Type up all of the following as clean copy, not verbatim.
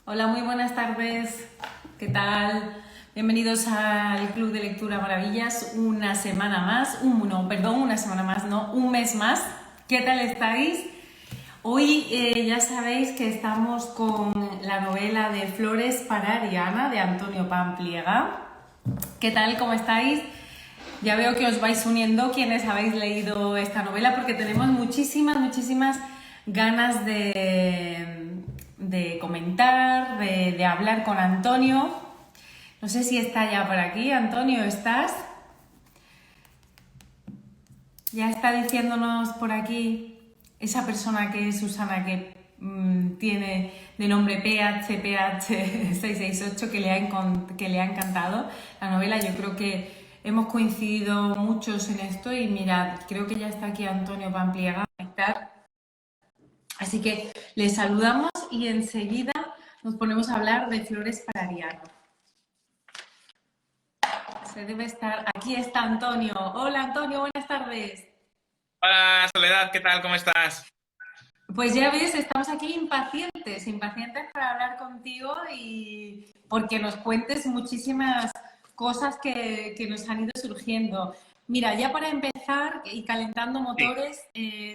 Hola, muy buenas tardes. ¿Qué tal? Bienvenidos al Club de Lectura Maravillas. Una semana más, una semana más, no, un mes más. ¿Qué tal estáis? Hoy ya sabéis que estamos con la novela de Flores para Ariana de Antonio Pampliega. ¿Qué tal? ¿Cómo estáis? Ya veo que os vais uniendo quienes habéis leído esta novela porque tenemos muchísimas ganas de comentar, de hablar con Antonio. No sé si está ya por aquí. Antonio, ¿estás? Ya está diciéndonos por aquí esa persona que es Susana que tiene de nombre PHPH668 que le ha encantado la novela. Yo creo que hemos coincidido muchos en esto y mirad, creo que ya está aquí Antonio Pampliega. Así que le saludamos y enseguida nos ponemos a hablar de Flores para Ariana. Se debe estar... Aquí está Antonio. Hola Antonio, buenas tardes. Hola Soledad, ¿qué tal? ¿Cómo estás? Pues ya ves, estamos aquí impacientes para hablar contigo y porque nos cuentes muchísimas cosas que nos han ido surgiendo. Mira, ya para empezar y calentando Sí. motores,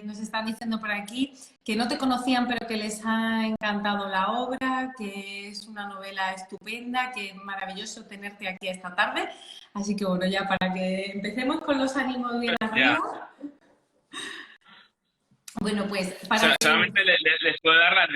nos están diciendo por aquí que no te conocían, pero que les ha encantado la obra, que es una novela estupenda, que es maravilloso tenerte aquí esta tarde. Así que bueno, ya para que empecemos con los ánimos bien Ya. arriba. Bueno, pues para que... Solamente les puedo dar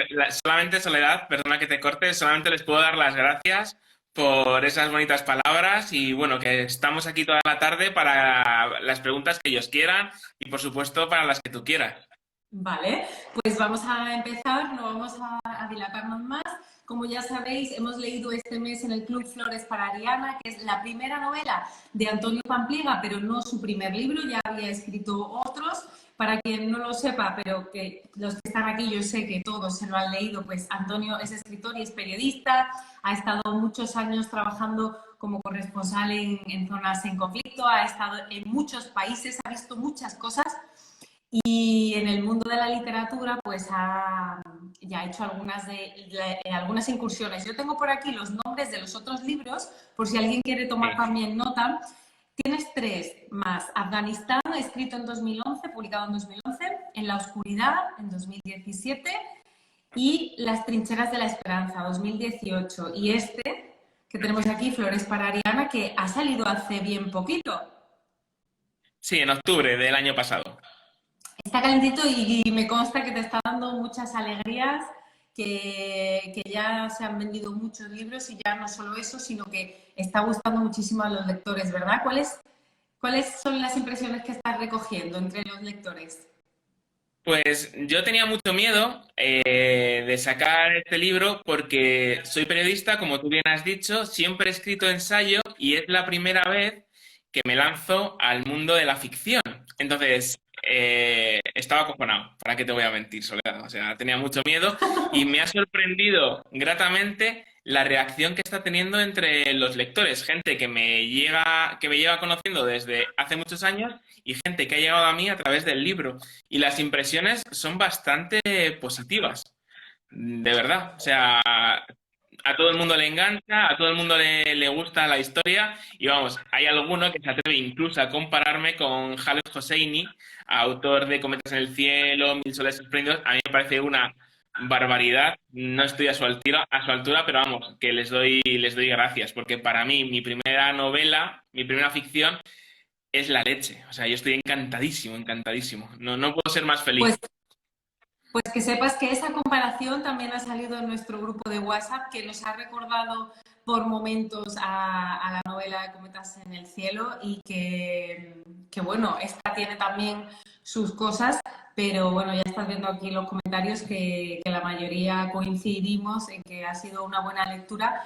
solamente Soledad, perdona que te corte, solamente les puedo dar las gracias por esas bonitas palabras y bueno, que estamos aquí toda la tarde para las preguntas que ellos quieran y por supuesto para las que tú quieras. Vale, pues vamos a empezar, no vamos a dilatarnos más. Como ya sabéis, hemos leído este mes en el Club Flores para Ariana, que es la primera novela de Antonio Pampliega, pero no su primer libro, ya había escrito otros. Para quien no lo sepa, pero que los que están aquí yo sé que todos se lo han leído, pues Antonio es escritor y es periodista, ha estado muchos años trabajando como corresponsal en zonas en conflicto, ha estado en muchos países, ha visto muchas cosas y en el mundo de la literatura, pues ya ha hecho algunas incursiones. Yo tengo por aquí los nombres de los otros libros, por si alguien quiere tomar Sí. también nota. Tienes tres más. Afganistán, escrito en 2011, publicado en 2011. En la oscuridad, en 2017. Y Las trincheras de la esperanza, 2018. Y este, que tenemos aquí, Flores para Ariana, que ha salido hace bien poquito. Sí, en octubre del año pasado. Está calentito y me consta que te está dando muchas alegrías, que ya se han vendido muchos libros y ya no solo eso, sino que está gustando muchísimo a los lectores, ¿verdad? ¿Cuáles son las impresiones que estás recogiendo entre los lectores? Pues yo tenía mucho miedo de sacar este libro porque soy periodista, como tú bien has dicho, siempre he escrito ensayo y es la primera vez que me lanzo al mundo de la ficción. Entonces, estaba acojonado, ¿para qué te voy a mentir, Soledad? O sea, tenía mucho miedo y me ha sorprendido gratamente la reacción que está teniendo entre los lectores, gente que me lleva conociendo desde hace muchos años y gente que ha llegado a mí a través del libro. Y las impresiones son bastante positivas, de verdad. O sea, a todo el mundo le engancha, a todo el mundo le gusta la historia y vamos, hay alguno que se atreve incluso a compararme con Khaled Hosseini, autor de Cometas en el cielo, Mil soles espléndidos. A mí me parece una barbaridad. No estoy a su altura, pero vamos, que les doy gracias, porque para mí mi primera novela, mi primera ficción es la leche. O sea, yo estoy encantadísimo, encantadísimo. No, no puedo ser más Pues feliz. Pues que sepas que esa comparación también ha salido en nuestro grupo de WhatsApp, que nos ha recordado por momentos a la novela de Cometas en el cielo y que, bueno, esta tiene también sus cosas, pero bueno, ya estás viendo aquí en los comentarios que la mayoría coincidimos en que ha sido una buena lectura,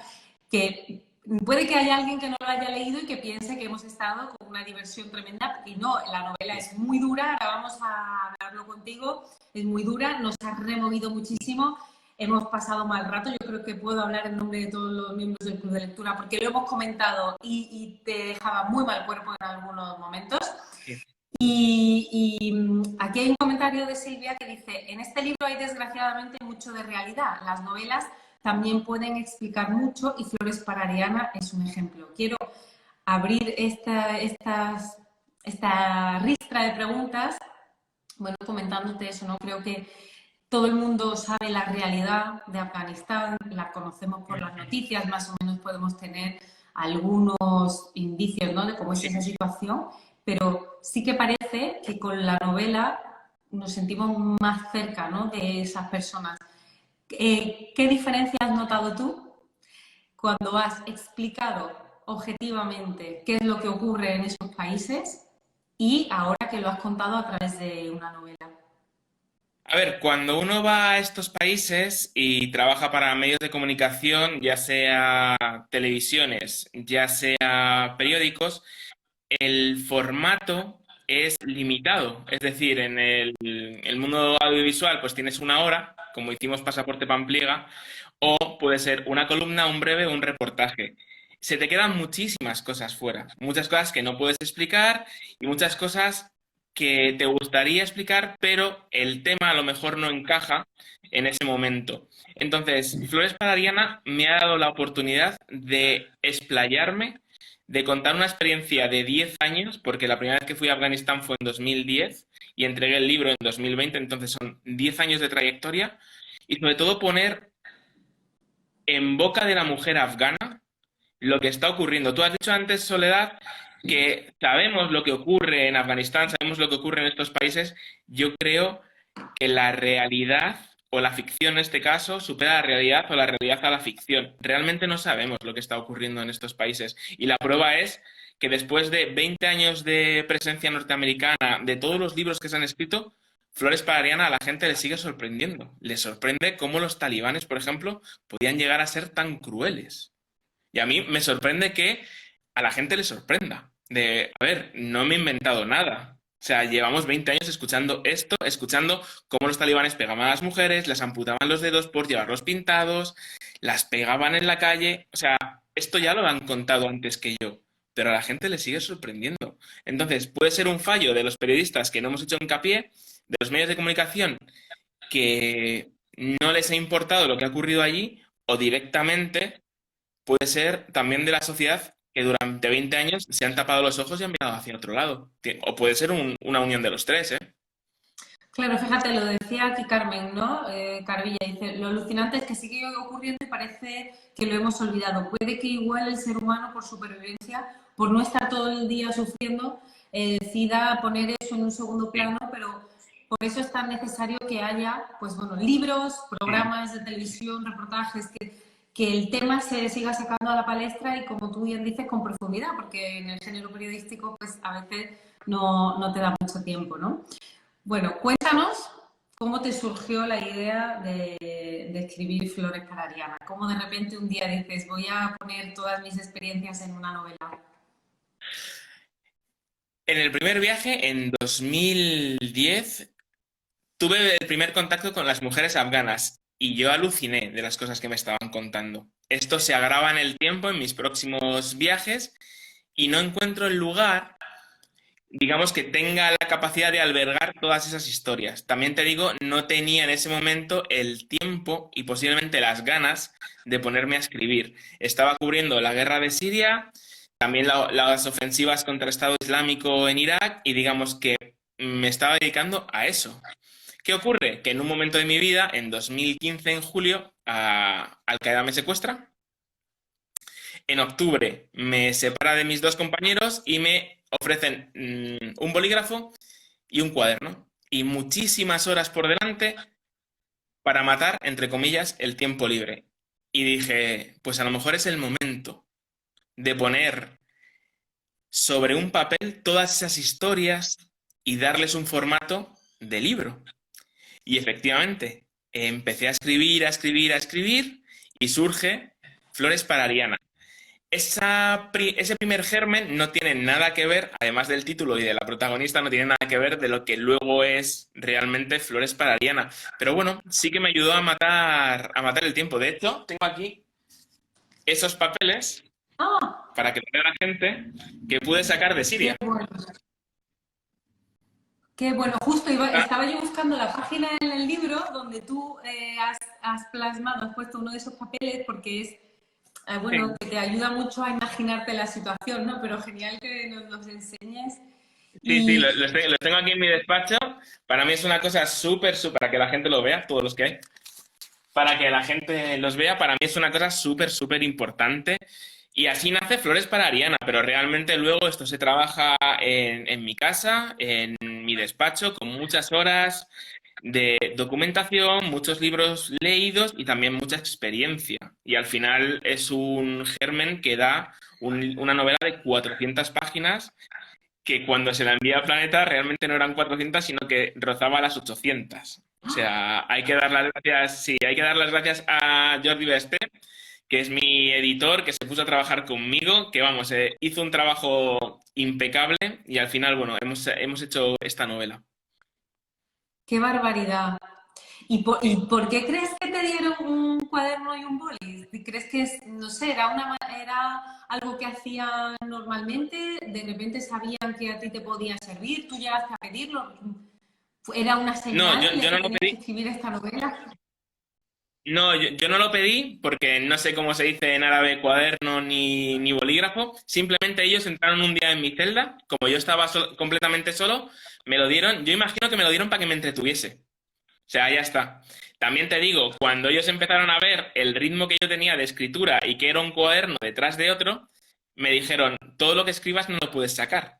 que puede que haya alguien que no lo haya leído y que piense que hemos estado con una diversión tremenda y no, la novela es muy dura, ahora vamos a hablarlo contigo, es muy dura, nos ha removido muchísimo, hemos pasado mal rato, yo creo que puedo hablar en nombre de todos los miembros del club de lectura porque lo hemos comentado y te dejaba muy mal cuerpo en algunos momentos. Sí. Y aquí hay un comentario de Silvia que dice, en este libro hay desgraciadamente mucho de realidad. Las novelas también pueden explicar mucho y Flores para Ariana es un ejemplo. Quiero abrir esta ristra de preguntas, bueno, comentándote eso, ¿no? Creo que todo el mundo sabe la realidad de Afganistán, la conocemos por las noticias, más o menos podemos tener algunos indicios, ¿no?, de cómo es esa situación, pero sí que parece que con la novela nos sentimos más cerca, ¿no?, de esas personas. ¿Qué diferencia has notado tú cuando has explicado objetivamente qué es lo que ocurre en esos países y ahora que lo has contado a través de una novela? A ver, cuando uno va a estos países y trabaja para medios de comunicación, ya sea televisiones, ya sea periódicos, el formato es limitado. Es decir, en el mundo audiovisual pues tienes una hora, como hicimos Pasaporte Pampliega, o puede ser una columna, un breve o un reportaje. Se te quedan muchísimas cosas fuera, muchas cosas que no puedes explicar y muchas cosas que te gustaría explicar, pero el tema a lo mejor no encaja en ese momento. Entonces, Flores para Ariana me ha dado la oportunidad de explayarme, de contar una experiencia de 10 años, porque la primera vez que fui a Afganistán fue en 2010 y entregué el libro en 2020, entonces son 10 años de trayectoria, y sobre todo poner en boca de la mujer afgana lo que está ocurriendo. Tú has dicho antes, Soledad, que sabemos lo que ocurre en Afganistán, sabemos lo que ocurre en estos países. Yo creo que la realidad o la ficción en este caso supera la realidad o la realidad a la ficción. Realmente no sabemos lo que está ocurriendo en estos países. Y la prueba es que después de 20 años de presencia norteamericana, de todos los libros que se han escrito, Flores para Ariana a la gente le sigue sorprendiendo. Le sorprende cómo los talibanes, por ejemplo, podían llegar a ser tan crueles. Y a mí me sorprende que a la gente le sorprenda. De, a ver, no me he inventado nada. O sea, llevamos 20 años escuchando esto, escuchando cómo los talibanes pegaban a las mujeres, les amputaban los dedos por llevarlos pintados, las pegaban en la calle. O sea, esto ya lo han contado antes que yo, pero a la gente le sigue sorprendiendo. Entonces, puede ser un fallo de los periodistas que no hemos hecho hincapié, de los medios de comunicación que no les ha importado lo que ha ocurrido allí, o directamente puede ser también de la sociedad que durante 20 años se han tapado los ojos y han mirado hacia otro lado. O puede ser una unión de los tres, ¿eh? Claro, fíjate, lo decía aquí Carmen, ¿no? Carvilla dice, lo alucinante es que sigue ocurriendo y parece que lo hemos olvidado. Puede que igual el ser humano, por supervivencia, por no estar todo el día sufriendo, decida poner eso en un segundo plano, pero por eso es tan necesario que haya, pues bueno, libros, programas de televisión, reportajes, que el tema se siga sacando a la palestra y, como tú bien dices, con profundidad, porque en el género periodístico, pues a veces no te da mucho tiempo, ¿no? Bueno, cuéntanos cómo te surgió la idea de escribir Flores para Ariana. Cómo de repente un día dices, voy a poner todas mis experiencias en una novela. En el primer viaje, en 2010, tuve el primer contacto con las mujeres afganas y yo aluciné de las cosas que me estaban contando. Esto se agrava en el tiempo, en mis próximos viajes, y no encuentro el lugar, digamos, que tenga la capacidad de albergar todas esas historias. También te digo, no tenía en ese momento el tiempo y posiblemente las ganas de ponerme a escribir. Estaba cubriendo la guerra de Siria, también las ofensivas contra el Estado Islámico en Irak, y digamos que me estaba dedicando a eso. ¿Qué ocurre? Que en un momento de mi vida, en 2015, en julio, Al-Qaeda me secuestra. En octubre me separa de mis dos compañeros y me ofrecen un bolígrafo y un cuaderno. Y muchísimas horas por delante para matar, entre comillas, el tiempo libre. Y dije, pues a lo mejor es el momento de poner sobre un papel todas esas historias y darles un formato de libro. Y efectivamente, empecé a escribir, a escribir, a escribir, y surge Flores para Ariana. Ese primer germen no tiene nada que ver, además del título y de la protagonista, no tiene nada que ver de lo que luego es realmente Flores para Ariana. Pero bueno, sí que me ayudó a matar el tiempo. De hecho, tengo aquí esos papeles ¡Ah! para que vea la gente que pude sacar de Siria. ¡Qué bueno! Que bueno, justo estaba yo buscando la página en el libro donde tú has plasmado, has puesto uno de esos papeles porque es, bueno, Sí, que te ayuda mucho a imaginarte la situación, ¿no? Pero genial que nos los enseñes. sí, Y los tengo aquí en mi despacho. Para mí es una cosa súper, para que la gente lo vea, todos los que hay. Para que la gente los vea, para mí es una cosa súper importante. Y así nace Flores para Ariana, pero realmente luego esto se trabaja en mi casa, en mi despacho, con muchas horas de documentación, muchos libros leídos y también mucha experiencia. Y al final es un germen que da una novela de 400 páginas que cuando se la envía a Planeta realmente no eran 400, sino que rozaba las 800. O sea, hay que dar las gracias, sí, hay que dar las gracias a Jordi Beste, que es mi editor, que se puso a trabajar conmigo, que vamos, hizo un trabajo impecable y al final, bueno, hemos hecho esta novela. qué barbaridad. ¿Y por qué crees que te dieron un cuaderno y un boli? ¿Crees que es, no sé, era algo que hacían normalmente? ¿De repente sabían que a ti te podía servir? ¿Tú llegaste a pedirlo? ¿Era una No, señal de yo que no lo tenías que pedí. escribir esta novela? No, yo no lo pedí porque no sé cómo se dice en árabe cuaderno ni bolígrafo. Simplemente ellos entraron un día en mi celda, como yo estaba completamente solo, me lo dieron. Yo imagino que me lo dieron para que me entretuviese. O sea, ya está. También te digo, cuando ellos empezaron a ver el ritmo que yo tenía de escritura y que era un cuaderno detrás de otro, me dijeron, todo lo que escribas no lo puedes sacar.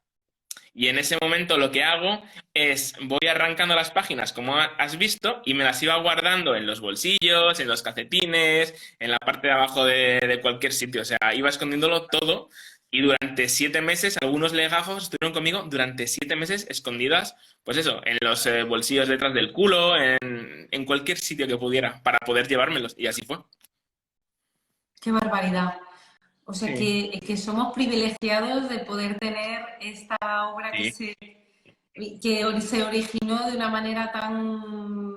Y en ese momento lo que hago es voy arrancando las páginas como has visto y me las iba guardando en los bolsillos, en los calcetines, en la parte de abajo de cualquier sitio. O sea, iba escondiéndolo todo y durante 7 meses, algunos legajos estuvieron conmigo durante 7 meses escondidas, pues eso, en los bolsillos detrás del culo, en cualquier sitio que pudiera, para poder llevármelos. Y así fue. ¡Qué barbaridad! O sea Sí, que somos privilegiados de poder tener esta obra sí. que se originó de una manera tan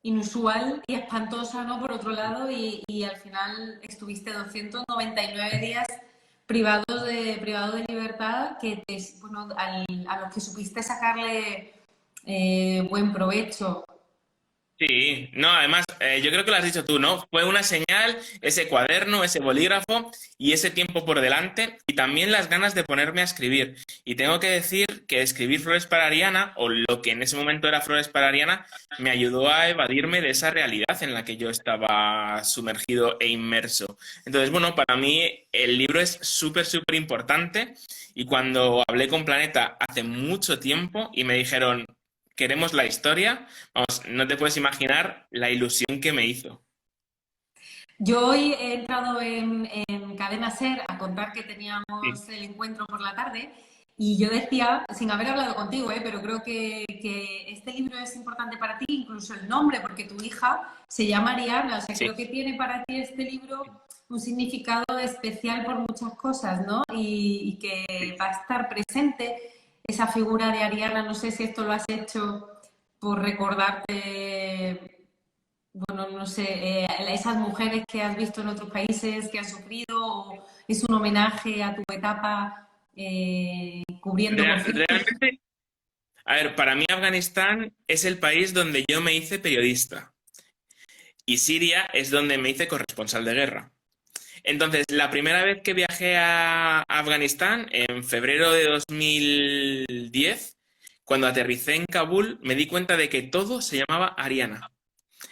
inusual y espantosa, ¿no? Por otro lado, y al final estuviste 299 días privado de libertad, bueno, a los que supiste sacarle buen provecho. Sí, no, además, yo creo que lo has dicho tú, ¿no? Fue una señal ese cuaderno, ese bolígrafo y ese tiempo por delante y también las ganas de ponerme a escribir. Y tengo que decir que escribir Flores para Ariana, o lo que en ese momento era Flores para Ariana, me ayudó a evadirme de esa realidad en la que yo estaba sumergido e inmerso. Entonces, bueno, para mí el libro es súper importante y cuando hablé con Planeta hace mucho tiempo y me dijeron, queremos la historia. Vamos, no te puedes imaginar la ilusión que me hizo. Yo hoy he entrado en Cadena Ser a contar que Sí, teníamos el encuentro por la tarde y yo decía, sin haber hablado contigo, pero creo que este libro es importante para ti, incluso el nombre, porque tu hija se llama Ariana, o sea, sí. creo que tiene para ti este libro un significado especial por muchas cosas, ¿no? Y que va a estar presente esa figura de Ariana, no sé si esto lo has hecho por recordarte, bueno, no sé, esas mujeres que has visto en otros países que han sufrido, o es un homenaje a tu etapa cubriendo conflictos. Realmente, a ver, para mí Afganistán es el país donde yo me hice periodista y Siria es donde me hice corresponsal de guerra. Entonces, la primera vez que viajé a Afganistán, en febrero de 2010, cuando aterricé en Kabul, me di cuenta de que todo se llamaba Ariana.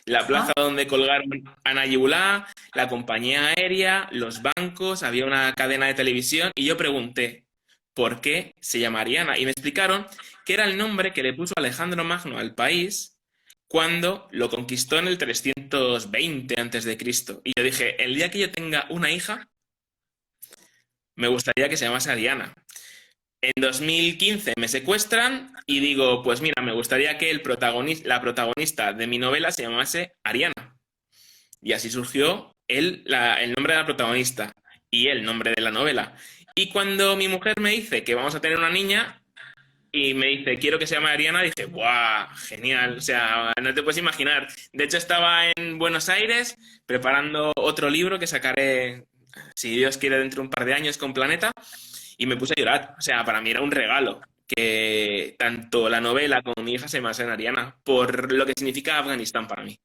La plaza Ajá. donde colgaron a Nayibullah, la compañía aérea, los bancos, había una cadena de televisión y yo pregunté por qué se llama Ariana y me explicaron que era el nombre que le puso Alejandro Magno al país cuando lo conquistó en el 320 antes de Cristo. Y yo dije, el día que yo tenga una hija, me gustaría que se llamase Ariana. En 2015 me secuestran y digo, pues mira, me gustaría que la protagonista de mi novela se llamase Ariana. Y así surgió el nombre de la protagonista y el nombre de la novela. Y cuando mi mujer me dice que vamos a tener una niña y me dice, quiero que se llame Ariana, dije, ¡buah! Genial. O sea, no te puedes imaginar. De hecho, estaba en Buenos Aires preparando otro libro que sacaré, si Dios quiere, dentro de un par de años con Planeta y me puse a llorar. O sea, para mí era un regalo. que tanto la novela como mi hija se basan en Ariana, por lo que significa Afganistán para mí.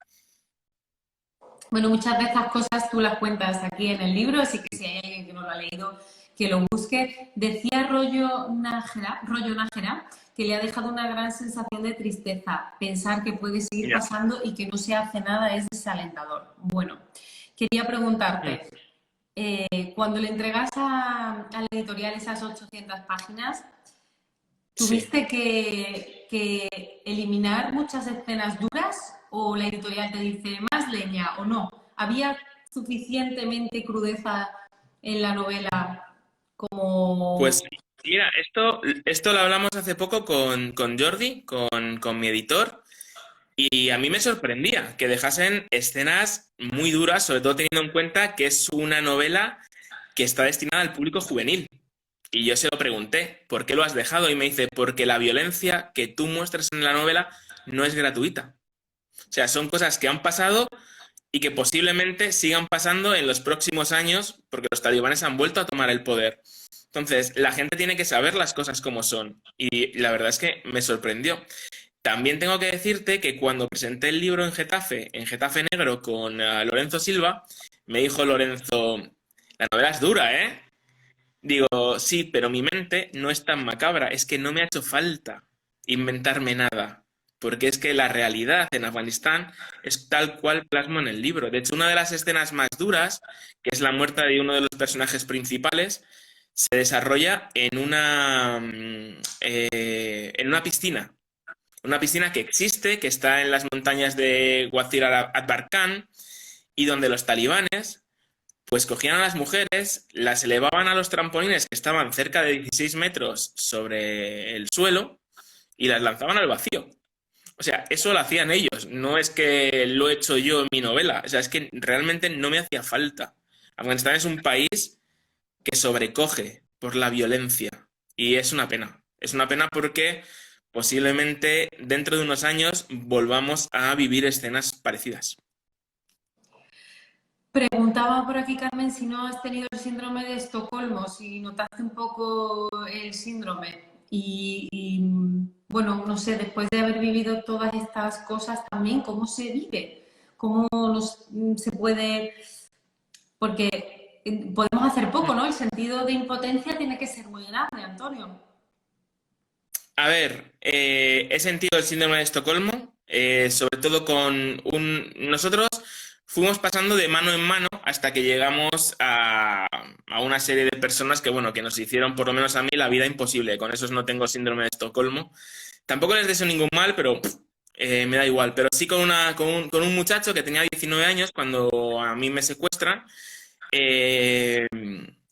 Bueno, muchas de estas cosas tú las cuentas aquí en el libro, así que si hay alguien que no lo ha leído, que lo busque. Decía Rollo Nájera que le ha dejado una gran sensación de tristeza. Pensar que puede seguir Ya. pasando y que no se hace nada es desalentador. Bueno, quería preguntarte, cuando le entregas a la editorial esas 800 páginas, Sí. ¿tuviste que eliminar muchas escenas duras o la editorial te dice más leña o no? ¿Había suficientemente crudeza en la novela como... Pues mira, esto lo hablamos hace poco con Jordi, con mi editor, y a mí me sorprendía que dejasen escenas muy duras, sobre todo teniendo en cuenta que es una novela que está destinada al público juvenil. Y yo se lo pregunté, ¿por qué lo has dejado? Y me dice, porque la violencia que tú muestras en la novela no es gratuita. O sea, son cosas que han pasado y que posiblemente sigan pasando en los próximos años porque los talibanes han vuelto a tomar el poder. Entonces, la gente tiene que saber las cosas como son. Y la verdad es que me sorprendió. También tengo que decirte que cuando presenté el libro en Getafe Negro con Lorenzo Silva, me dijo Lorenzo, la novela es dura, ¿eh? Digo, sí, pero mi mente no es tan macabra, es que no me ha hecho falta inventarme nada, porque es que la realidad en Afganistán es tal cual plasmo en el libro. De hecho, una de las escenas más duras, que es la muerte de uno de los personajes principales, se desarrolla en una piscina que existe, que está en las montañas de Wazir al-Barkan, y donde los talibanes pues cogían a las mujeres, las elevaban a los trampolines que estaban cerca de 16 metros sobre el suelo y las lanzaban al vacío. O sea, eso lo hacían ellos, no es que lo he hecho yo en mi novela, o sea, es que realmente no me hacía falta. Afganistán es un país que sobrecoge por la violencia y es una pena. Es una pena porque posiblemente dentro de unos años volvamos a vivir escenas parecidas. Preguntaba por aquí, Carmen, si no has tenido el síndrome de Estocolmo, si notaste un poco el síndrome. Bueno, no sé, después de haber vivido todas estas cosas también, ¿cómo se vive? ¿Cómo se puede...? Porque podemos hacer poco, ¿no? El sentido de impotencia tiene que ser muy grande, Antonio. A ver, he sentido el síndrome de Estocolmo, sobre todo Nosotros fuimos pasando de mano en mano hasta que llegamos a una serie de personas que, bueno, que nos hicieron, por lo menos a mí, la vida imposible. Con esos no tengo síndrome de Estocolmo. Tampoco les deseo ningún mal, pero me da igual. Pero sí con un muchacho que tenía 19 años cuando a mí me secuestran. eh,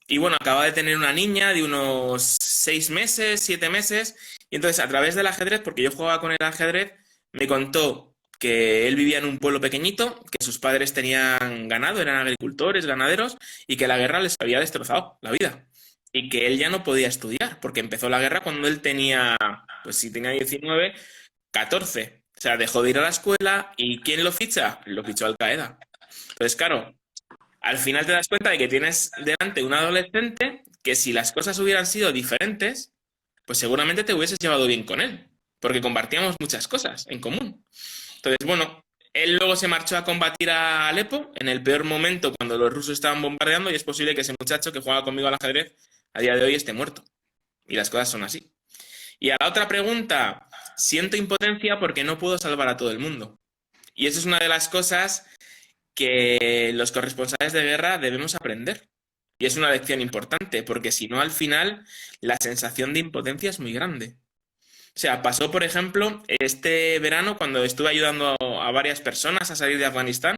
y bueno, acababa de tener una niña de unos 6 meses, 7 meses. Y entonces, a través del ajedrez, porque yo jugaba con el ajedrez, me contó que él vivía en un pueblo pequeñito, que sus padres tenían ganado, eran agricultores, ganaderos, y que la guerra les había destrozado la vida. Y que él ya no podía estudiar, porque empezó la guerra cuando él tenía, pues si tenía 19, 14. O sea, dejó de ir a la escuela y ¿quién lo ficha? Lo fichó Al Qaeda. Entonces, claro, al final te das cuenta de que tienes delante un adolescente que si las cosas hubieran sido diferentes, pues seguramente te hubieses llevado bien con él, porque compartíamos muchas cosas en común. Entonces, bueno, él luego se marchó a combatir a Alepo en el peor momento cuando los rusos estaban bombardeando y es posible que ese muchacho que juega conmigo al ajedrez a día de hoy esté muerto. Y las cosas son así. Y a la otra pregunta, siento impotencia porque no puedo salvar a todo el mundo. Y eso es una de las cosas que los corresponsales de guerra debemos aprender. Y es una lección importante, porque si no, al final, la sensación de impotencia es muy grande. O sea, pasó, por ejemplo, este verano, cuando estuve ayudando a varias personas a salir de Afganistán,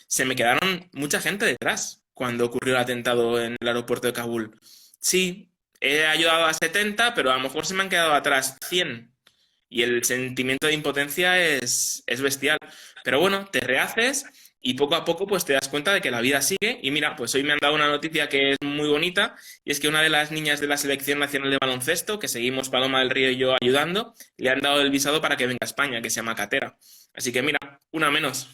se me quedaron mucha gente detrás cuando ocurrió el atentado en el aeropuerto de Kabul. Sí, he ayudado a 70, pero a lo mejor se me han quedado atrás 100. Y el sentimiento de impotencia es bestial. Pero bueno, te rehaces y poco a poco pues te das cuenta de que la vida sigue. Y mira, pues hoy me han dado una noticia que es muy bonita y es que una de las niñas de la Selección Nacional de Baloncesto, que seguimos Paloma del Río y yo ayudando, le han dado el visado para que venga a España, que se llama Catera. Así que mira, una menos.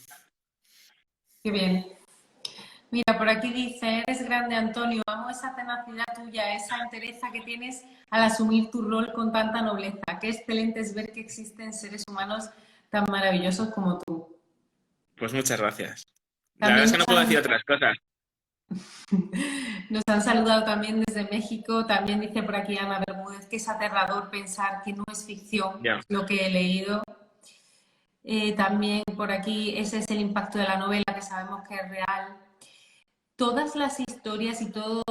Qué bien. Mira, por aquí dice, eres grande, Antonio, amo esa tenacidad tuya, esa entereza que tienes al asumir tu rol con tanta nobleza. Qué excelente es ver que existen seres humanos tan maravillosos como tú. Pues muchas gracias. La verdad También es que no puedo decir otras cosas. nos han saludado también desde México. También dice por aquí Ana Bermúdez que es aterrador pensar que no es ficción Ya. lo que he leído. También por aquí ese es el impacto de la novela que sabemos que es real. Todas las historias y todo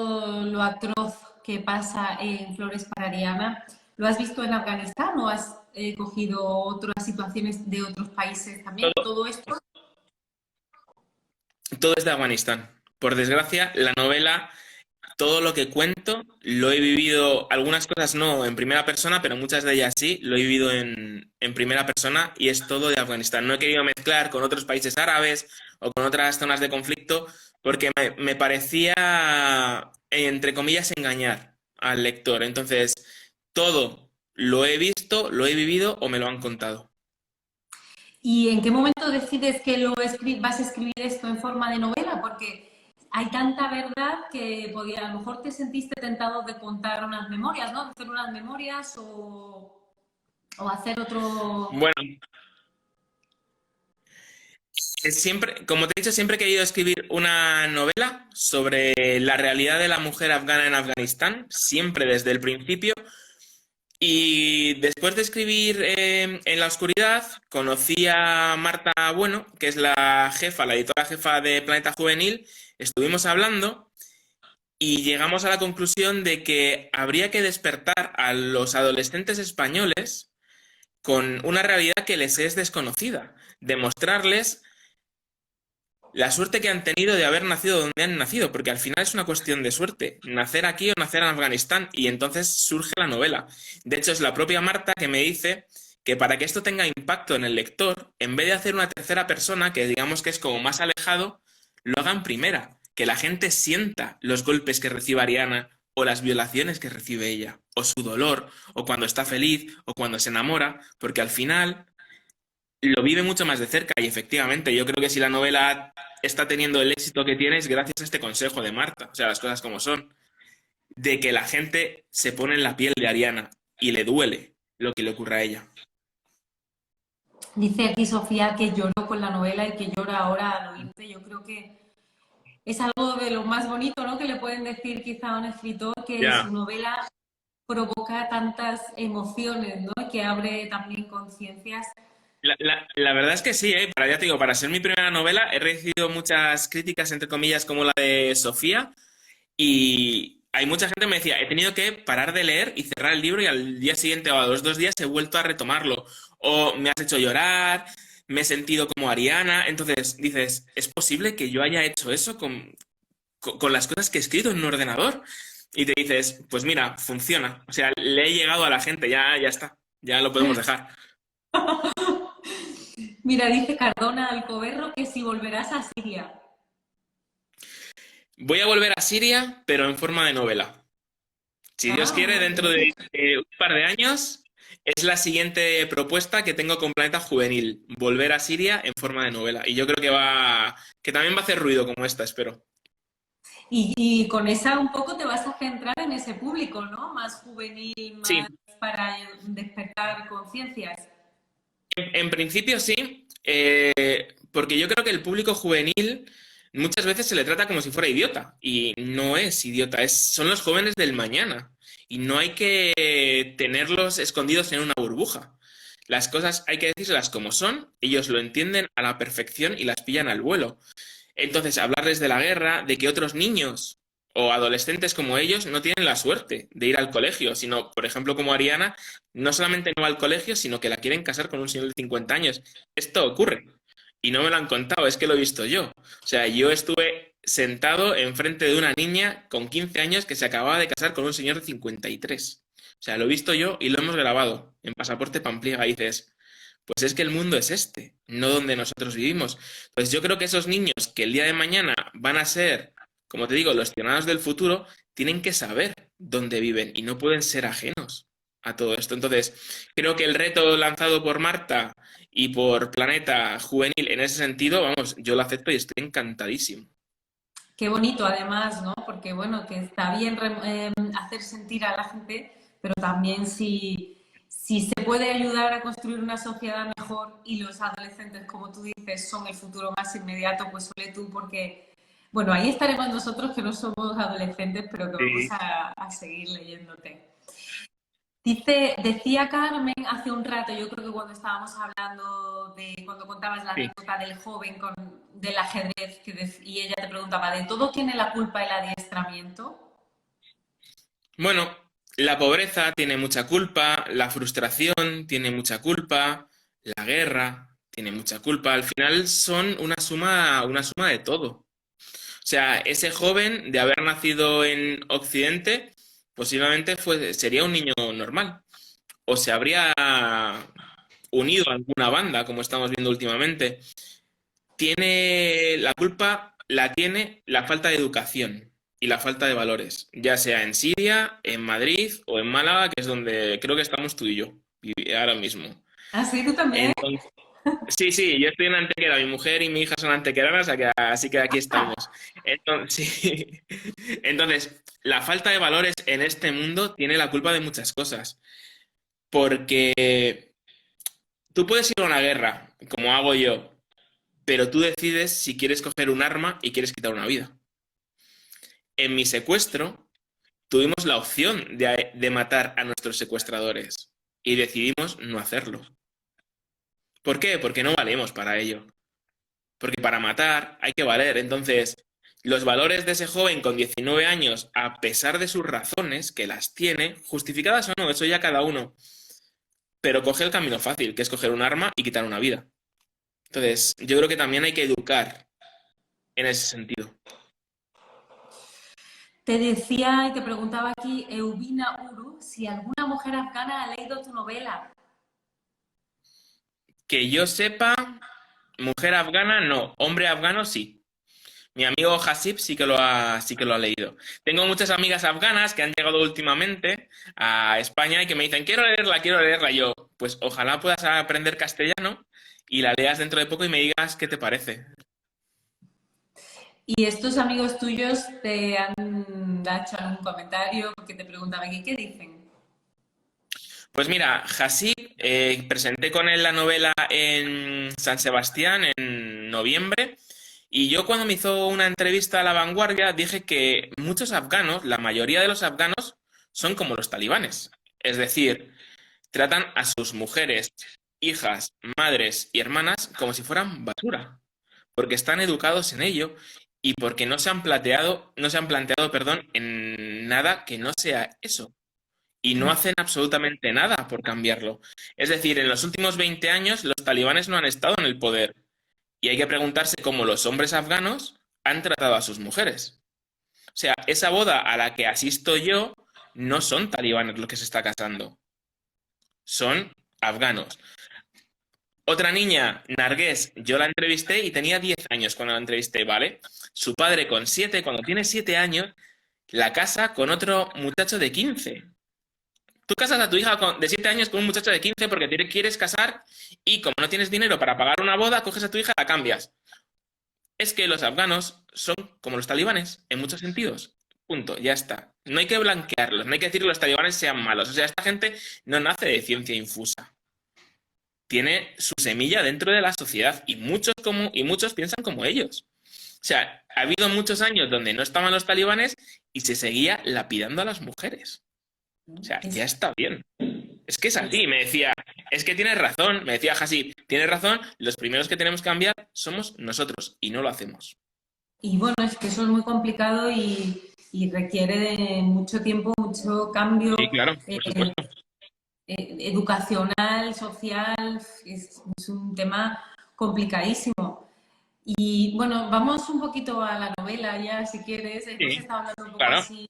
lo atroz que pasa en Flores para Ariana, ¿lo has visto en Afganistán o has cogido otras situaciones de otros países también? Todo, Todo esto. todo es de Afganistán. Por desgracia, la novela, todo lo que cuento, lo he vivido, algunas cosas no en primera persona, pero muchas de ellas sí, lo he vivido en primera persona y es todo de Afganistán. No he querido mezclar con otros países árabes o con otras zonas de conflicto porque me parecía, entre comillas, engañar al lector. Entonces, todo lo he visto, lo he vivido o me lo han contado. ¿Y en qué momento decides que vas a escribir esto en forma de novela? Porque hay tanta verdad que a lo mejor te sentiste tentado de contar unas memorias, ¿no? De hacer unas memorias o hacer otro... Bueno, siempre, como te he dicho, siempre he querido escribir una novela sobre la realidad de la mujer afgana en Afganistán, siempre desde el principio. Y después de escribir En la oscuridad, conocí a Marta Bueno, que es la jefa, la editora jefa de Planeta Juvenil. Estuvimos hablando y llegamos a la conclusión de que habría que despertar a los adolescentes españoles con una realidad que les es desconocida, demostrarles la suerte que han tenido de haber nacido donde han nacido, porque al final es una cuestión de suerte, nacer aquí o nacer en Afganistán, y entonces surge la novela. De hecho, es la propia Marta que me dice que para que esto tenga impacto en el lector, en vez de hacer una tercera persona, que digamos que es como más alejado, lo hagan primera, que la gente sienta los golpes que recibe Ariana, o las violaciones que recibe ella, o su dolor, o cuando está feliz, o cuando se enamora, porque al final lo vive mucho más de cerca y efectivamente yo creo que si la novela está teniendo el éxito que tiene es gracias a este consejo de Marta, o sea, las cosas como son, de que la gente se pone en la piel de Ariana y le duele lo que le ocurre a ella. Dice aquí Sofía que lloró con la novela y que llora ahora al oírte. Yo creo que es algo de lo más bonito, ¿no? Que le pueden decir quizá a un escritor que su Ya, novela provoca tantas emociones, ¿no? Y que abre también conciencias. la verdad es que sí, ¿eh? Para, ya te digo, para ser mi primera novela he recibido muchas críticas, entre comillas, como la de Sofía, y hay mucha gente que me decía, he tenido que parar de leer y cerrar el libro y al día siguiente o a los 2 días he vuelto a retomarlo. O me has hecho llorar, me he sentido como Ariana. Entonces dices, ¿es posible que yo haya hecho eso con las cosas que he escrito en un ordenador? Y te dices, pues mira, funciona. O sea, le he llegado a la gente, ya, ya está, ya lo podemos dejar. Mira, dice Cardona Alcoberro que si volverás a Siria. Voy a volver a Siria, pero en forma de novela. Si Dios Ah, quiere, muy dentro bien. de un par de años, es la siguiente propuesta que tengo con Planeta Juvenil, volver a Siria en forma de novela. Y yo creo que también va a hacer ruido como esta, espero. Y con esa un poco te vas a centrar en ese público, ¿no? Más juvenil, Sí, más para despertar conciencias. en principio sí, porque yo creo que el público juvenil muchas veces se le trata como si fuera idiota, y no es idiota, son los jóvenes del mañana, y no hay que tenerlos escondidos en una burbuja. Las cosas hay que decírselas como son, ellos lo entienden a la perfección y las pillan al vuelo. Entonces, hablarles de la guerra, de que otros niños o adolescentes como ellos no tienen la suerte de ir al colegio, sino, por ejemplo, como Ariana, no solamente no va al colegio, sino que la quieren casar con un señor de 50 años. Esto ocurre. Y no me lo han contado, es que lo he visto yo. O sea, yo estuve sentado enfrente de una niña con 15 años que se acababa de casar con un señor de 53. O sea, lo he visto yo y lo hemos grabado en Pasaporte Pampliega. Y dices, pues es que el mundo es este, no donde nosotros vivimos. Entonces yo creo que esos niños que el día de mañana van a ser, como te digo, los ciudadanos del futuro, tienen que saber dónde viven y no pueden ser ajenos a todo esto. Entonces, creo que el reto lanzado por Marta y por Planeta Juvenil en ese sentido, vamos, yo lo acepto y estoy encantadísimo. Qué bonito además, ¿no? Porque bueno, que está bien hacer sentir a la gente, pero también si se puede ayudar a construir una sociedad mejor y los adolescentes, como tú dices, son el futuro más inmediato, pues ole tú porque, bueno, ahí estaremos nosotros que no somos adolescentes, pero que vamos Sí, a seguir leyéndote. Decía Carmen hace un rato, yo creo que cuando estábamos hablando de cuando contabas la sí. anécdota del joven del ajedrez y ella te preguntaba, ¿de todo tiene la culpa el adiestramiento? Bueno, la pobreza tiene mucha culpa, la frustración tiene mucha culpa, la guerra tiene mucha culpa. Al final son una suma de todo. O sea, ese joven de haber nacido en Occidente posiblemente sería un niño normal o se habría unido a alguna banda, como estamos viendo últimamente. La culpa la tiene la falta de educación y la falta de valores, ya sea en Siria, en Madrid o en Málaga, que es donde creo que estamos tú y yo ahora mismo. ¿Ah, sí, tú también? Entonces, sí, sí, yo estoy en Antequera, mi mujer y mi hija son antequeranas, así que aquí estamos. Entonces, sí. Entonces, la falta de valores en este mundo tiene la culpa de muchas cosas, porque tú puedes ir a una guerra, como hago yo, pero tú decides si quieres coger un arma y quieres quitar una vida. En mi secuestro tuvimos la opción de matar a nuestros secuestradores y decidimos no hacerlo. ¿Por qué? Porque no valemos para ello. Porque para matar hay que valer. Entonces, los valores de ese joven con 19 años, a pesar de sus razones, que las tiene, justificadas o no, eso ya cada uno, pero coge el camino fácil, que es coger un arma y quitar una vida. Entonces, yo creo que también hay que educar en ese sentido. Te decía y te preguntaba aquí, Eubina Uru, si alguna mujer afgana ha leído tu novela. Que yo sepa, mujer afgana no, hombre afgano sí. Mi amigo Hasib sí que lo ha leído. Tengo muchas amigas afganas que han llegado últimamente a España y que me dicen, quiero leerla, quiero leerla. Yo, pues ojalá puedas aprender castellano y la leas dentro de poco y me digas qué te parece. ¿Y estos amigos tuyos te han hecho algún comentario que te preguntaban, ¿y qué dicen? Pues mira, Hasib, presenté con él la novela en San Sebastián en noviembre y yo cuando me hizo una entrevista a La Vanguardia dije que muchos afganos, la mayoría de los afganos, son como los talibanes. Es decir, tratan a sus mujeres, hijas, madres y hermanas como si fueran basura, porque están educados en ello y porque no se han planteado, perdón, en nada que no sea eso. Y no hacen absolutamente nada por cambiarlo. Es decir, en los últimos 20 años los talibanes no han estado en el poder. Y hay que preguntarse cómo los hombres afganos han tratado a sus mujeres. O sea, esa boda a la que asisto yo no son talibanes los que se está casando, son afganos. Otra niña, Nargués, yo la entrevisté y tenía 10 años cuando la entrevisté, ¿vale? Su padre con 7, cuando tiene 7 años, la casa con otro muchacho de 15. Tú casas a tu hija de 7 años con un muchacho de 15 porque te quieres casar y como no tienes dinero para pagar una boda, coges a tu hija y la cambias. Es que los afganos son como los talibanes en muchos sentidos. Punto, ya está. No hay que blanquearlos, no hay que decir que los talibanes sean malos. O sea, esta gente no nace de ciencia infusa. Tiene su semilla dentro de la sociedad y muchos piensan como ellos. O sea, ha habido muchos años donde no estaban los talibanes y se seguía lapidando a las mujeres. O sea, ya Es- está bien. Es que es así, me decía, es que tienes razón, me decía Hasib, tienes razón, los primeros que tenemos que cambiar somos nosotros y no lo hacemos. Y bueno, es que eso es muy complicado y requiere de mucho tiempo, mucho cambio Sí, claro, eh, por supuesto. educacional, social, es un tema complicadísimo. Y bueno, vamos un poquito a la novela ya, si quieres. Hemos Sí, estado hablando un poco claro, así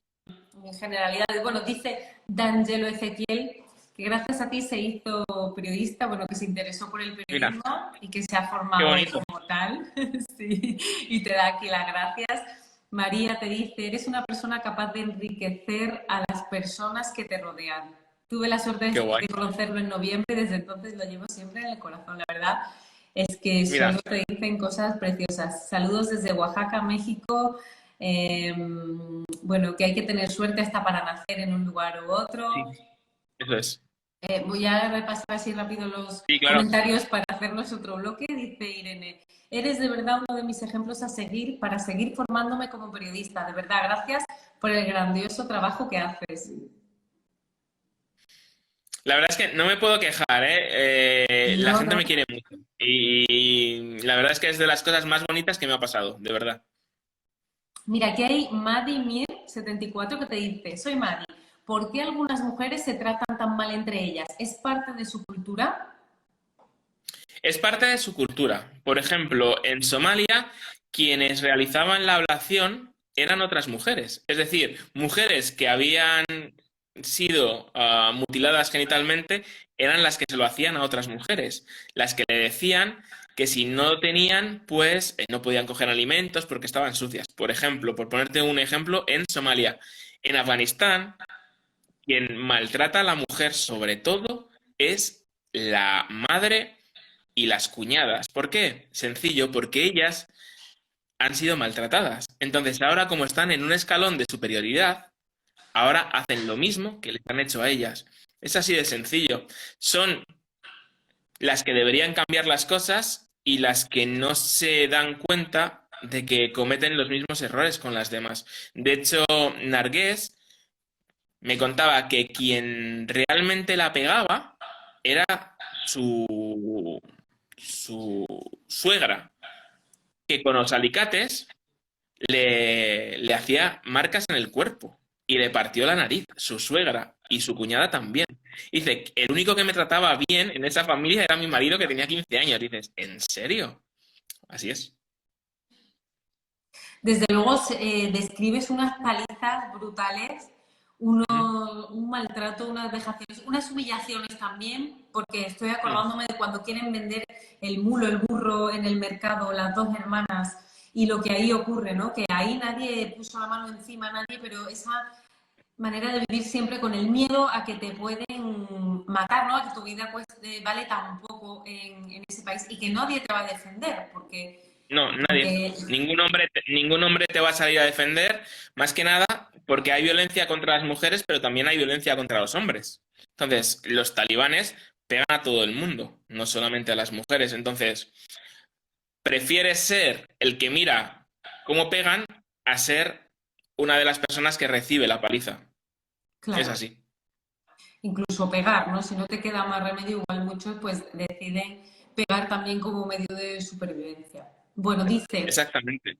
en generalidades. Bueno, dice D'Angelo Ezequiel que gracias a ti se hizo periodista, bueno, que se interesó por el mira, periodismo y que se ha qué formado bonito. como tal. Sí, y te da aquí las gracias. María te dice, eres una persona capaz de enriquecer a las personas que te rodean. Tuve la suerte Qué guay. de conocerlo en noviembre, desde entonces lo llevo siempre en el corazón, la verdad. Es que Mira, solo te dicen cosas preciosas. Saludos desde Oaxaca, México. bueno, que hay que tener suerte hasta para nacer en un lugar u otro. Sí, eso es. Voy a repasar así rápido los Sí, claro. comentarios para hacernos otro bloque. Dice Irene, eres de verdad uno de mis ejemplos a seguir para seguir formándome como periodista. De verdad, gracias por el grandioso trabajo que haces. La verdad es que no me puedo quejar, ¿eh? La No, gente no. me quiere mucho. Y la verdad es que es de las cosas más bonitas que me ha pasado, de verdad. Mira, aquí hay Maddie Mir 74 que te dice, soy Maddie, ¿por qué algunas mujeres se tratan tan mal entre ellas? ¿Es parte de su cultura? Es parte de su cultura. Por ejemplo, en Somalia, quienes realizaban la ablación eran otras mujeres. Es decir, mujeres que habían sido mutiladas genitalmente eran las que se lo hacían a otras mujeres. Las que le decían que si no tenían, pues no podían coger alimentos porque estaban sucias. Por ejemplo, por ponerte un ejemplo, en Somalia. En Afganistán, quien maltrata a la mujer sobre todo es la madre y las cuñadas. ¿Por qué? Sencillo, porque ellas han sido maltratadas. Entonces, ahora como están en un escalón de superioridad, ahora hacen lo mismo que les han hecho a ellas. Es así de sencillo. Son las que deberían cambiar las cosas y las que no se dan cuenta de que cometen los mismos errores con las demás. De hecho, Nargués me contaba que quien realmente la pegaba era su, su suegra, que con los alicates le hacía marcas en el cuerpo y le partió la nariz, su suegra y su cuñada también. Dice, el único que me trataba bien en esa familia era mi marido que tenía 15 años. Dices, ¿en serio? Así es. Desde luego describes unas palizas brutales, Ujú. un maltrato, unas vejaciones, unas humillaciones también, porque estoy Mm. acordándome de cuando quieren vender el mulo, el burro en el mercado, las dos hermanas, y lo que ahí ocurre, ¿no? Que ahí nadie puso la mano encima, nadie, pero esa manera de vivir siempre con el miedo a que te pueden matar, ¿no? A que tu vida pues vale tan poco en ese país y que nadie te va a defender, No, nadie. porque Ningún hombre te va a salir a defender, más que nada porque hay violencia contra las mujeres, pero también hay violencia contra los hombres. Entonces, los talibanes pegan a todo el mundo, no solamente a las mujeres. Entonces, prefieres ser el que mira cómo pegan a ser una de las personas que recibe la paliza. Es claro, así. incluso pegar, ¿no? Si no te queda más remedio, igual muchos pues deciden pegar también como medio de supervivencia. Bueno, Exactamente.